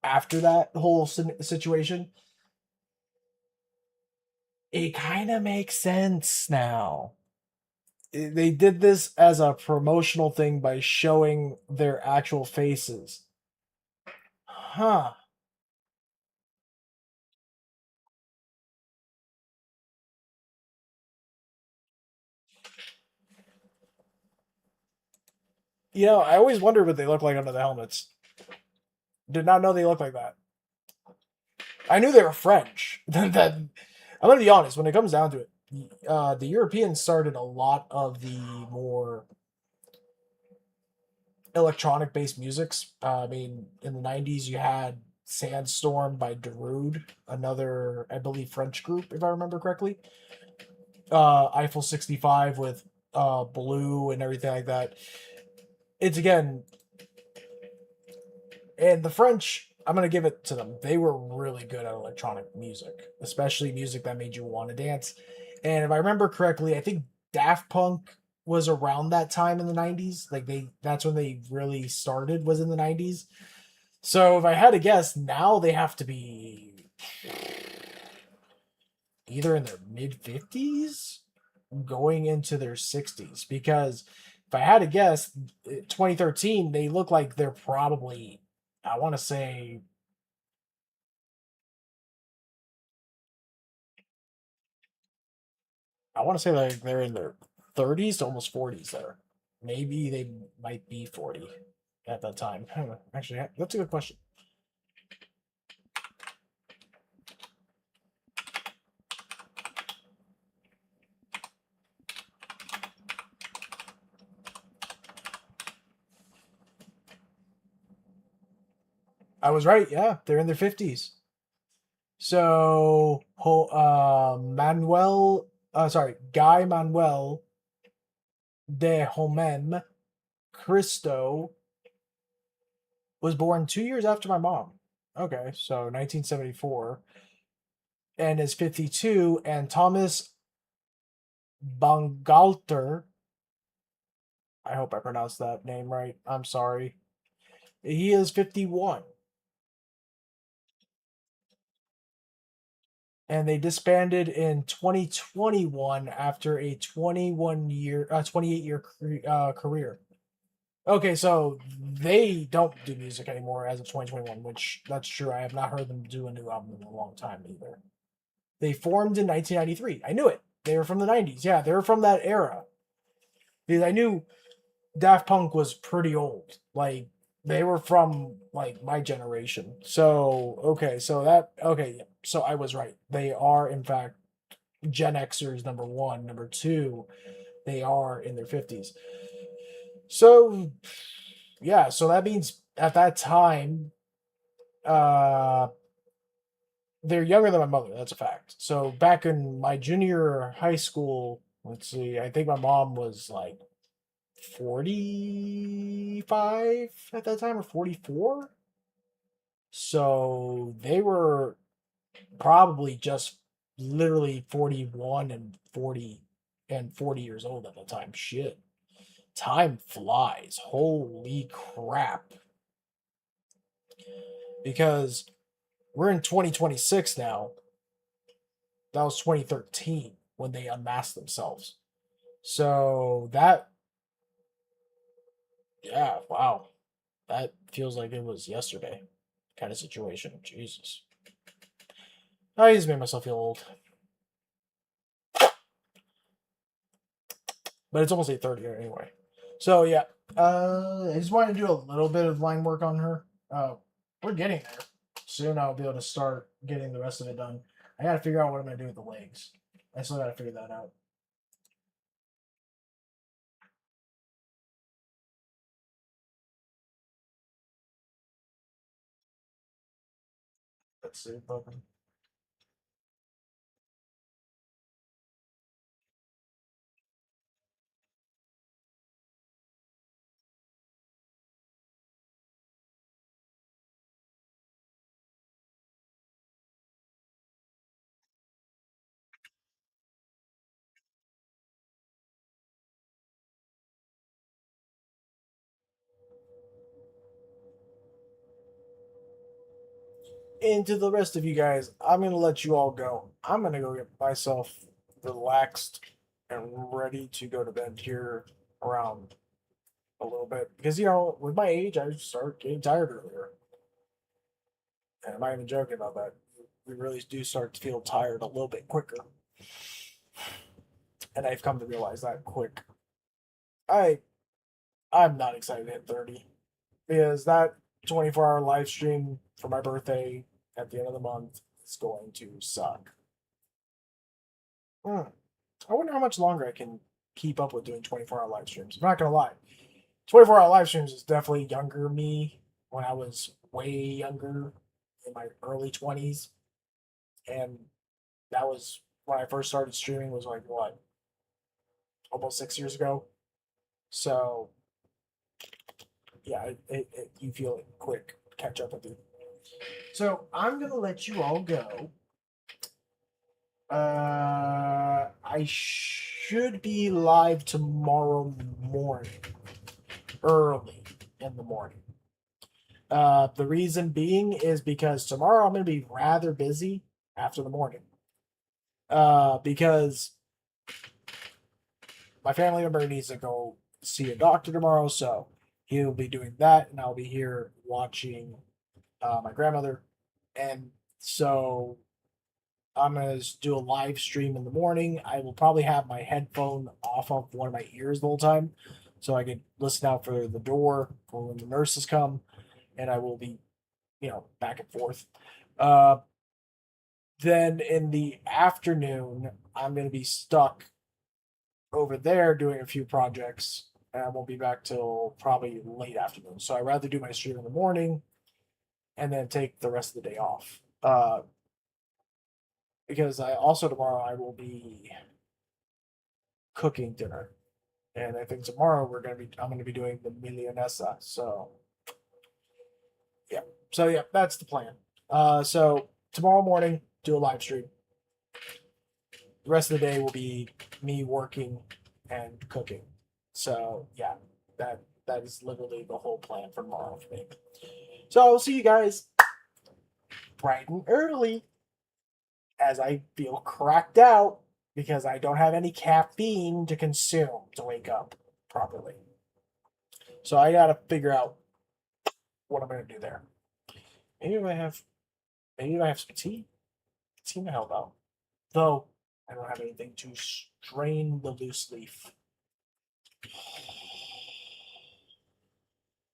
after that whole situation. It kind of makes sense now. They did this as a promotional thing by showing their actual faces. Huh. You know, I always wondered what they look like under the helmets. Did not know they looked like that. I knew they were French. That I'm gonna be honest. When it comes down to it, the Europeans started a lot of the more electronic-based musics. I mean, in the '90s, you had Sandstorm by Darude, another, I believe, French group, if I remember correctly. Eiffel 65 with Blue and everything like that. It's again, and the French, I'm gonna give it to them. They were really good at electronic music, especially music that made you want to dance. And if I remember correctly, I think Daft Punk was around that time in the '90s. Like that's when they really started, was in the '90s. So if I had to guess, now they have to be either in their mid 50s, going into their 60s, because if I had to guess, 2013, they look like they're probably, I want to say, like they're in their 30s to almost 40s there. Maybe they might be 40 at that time. Actually, that's a good question. I was right. Yeah, they're in their 50s. So, Guy Manuel de Homem Cristo was born 2 years after my mom. Okay, so 1974, and is 52. And Thomas Bangalter, I hope I pronounced that name right. I'm sorry. He is 51. And they disbanded in 2021 after a 28-year career. Okay, so they don't do music anymore as of 2021, which that's true. I have not heard them do a new album in a long time either. They formed in 1993. I knew it. They were from the 90s. Yeah, they were from that era. Because I knew Daft Punk was pretty old. Like they were from like my generation. So so I was right. They are in fact Gen Xers number 1, number 2, they are in their 50s. So yeah, so that means at that time uh they're younger than my mother, that's a fact. So back in my junior high school, let's see, I think my mom was like 45 at that time or 44. So they were probably just literally 41 and 40 years old at the time. Shit. Time flies. Holy crap. Because we're in 2026 now. That was 2013 when they unmasked themselves. So that, yeah, wow. That feels like it was yesterday kind of situation. Jesus. I just made myself feel old. But it's almost 8:30 anyway. So yeah. I just wanted to do a little bit of line work on her. We're getting there. Soon I'll be able to start getting the rest of it done. I gotta figure out what I'm gonna do with the legs. I still gotta figure that out. Let's see. And to the rest of you guys, I'm gonna let you all go. I'm gonna go get myself relaxed and ready to go to bed here around a little bit because with my age, I start getting tired earlier. And I'm not even joking about that. We really do start to feel tired a little bit quicker, and I've come to realize that quick. I I'm not excited to hit 30 because that 24-hour live stream for my birthday at the end of the month is going to suck. Hmm. I wonder how much longer I can keep up with doing 24-hour live streams. I'm not gonna lie, 24-hour live streams is definitely younger me when I was way younger in my early 20s, and that was when I first started streaming. Was like what, almost 6 years ago. So yeah, you feel it quick catch up with you. So I'm gonna let you all go. I should be live tomorrow morning, early in the morning. The reason being is because tomorrow I'm gonna be rather busy after the morning. Because my family member needs to go see a doctor tomorrow, so he'll be doing that, and I'll be here watching my grandmother, and so I'm gonna do a live stream in the morning. I will probably have my headphone off of one of my ears the whole time, so I can listen out for the door for when the nurses come, and I will be, back and forth. Uh, then in the afternoon, I'm gonna be stuck over there doing a few projects, and I won't be back till probably late afternoon. So I'd rather do my stream in the morning and then take the rest of the day off. Because tomorrow I will be cooking dinner, and I think tomorrow I'm gonna be doing the Millionessa. So yeah, that's the plan. So tomorrow morning do a live stream. The rest of the day will be me working and cooking. So yeah, that is literally the whole plan for tomorrow for me. So I'll see you guys bright and early as I feel cracked out because I don't have any caffeine to consume to wake up properly. So I gotta figure out what I'm gonna do there. Maybe if I have some tea. Tea might help out. Though I don't have anything to strain the loose leaf.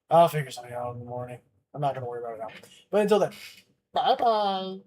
I'll figure something out in the morning. I'm not gonna worry about it now. But until then, bye bye.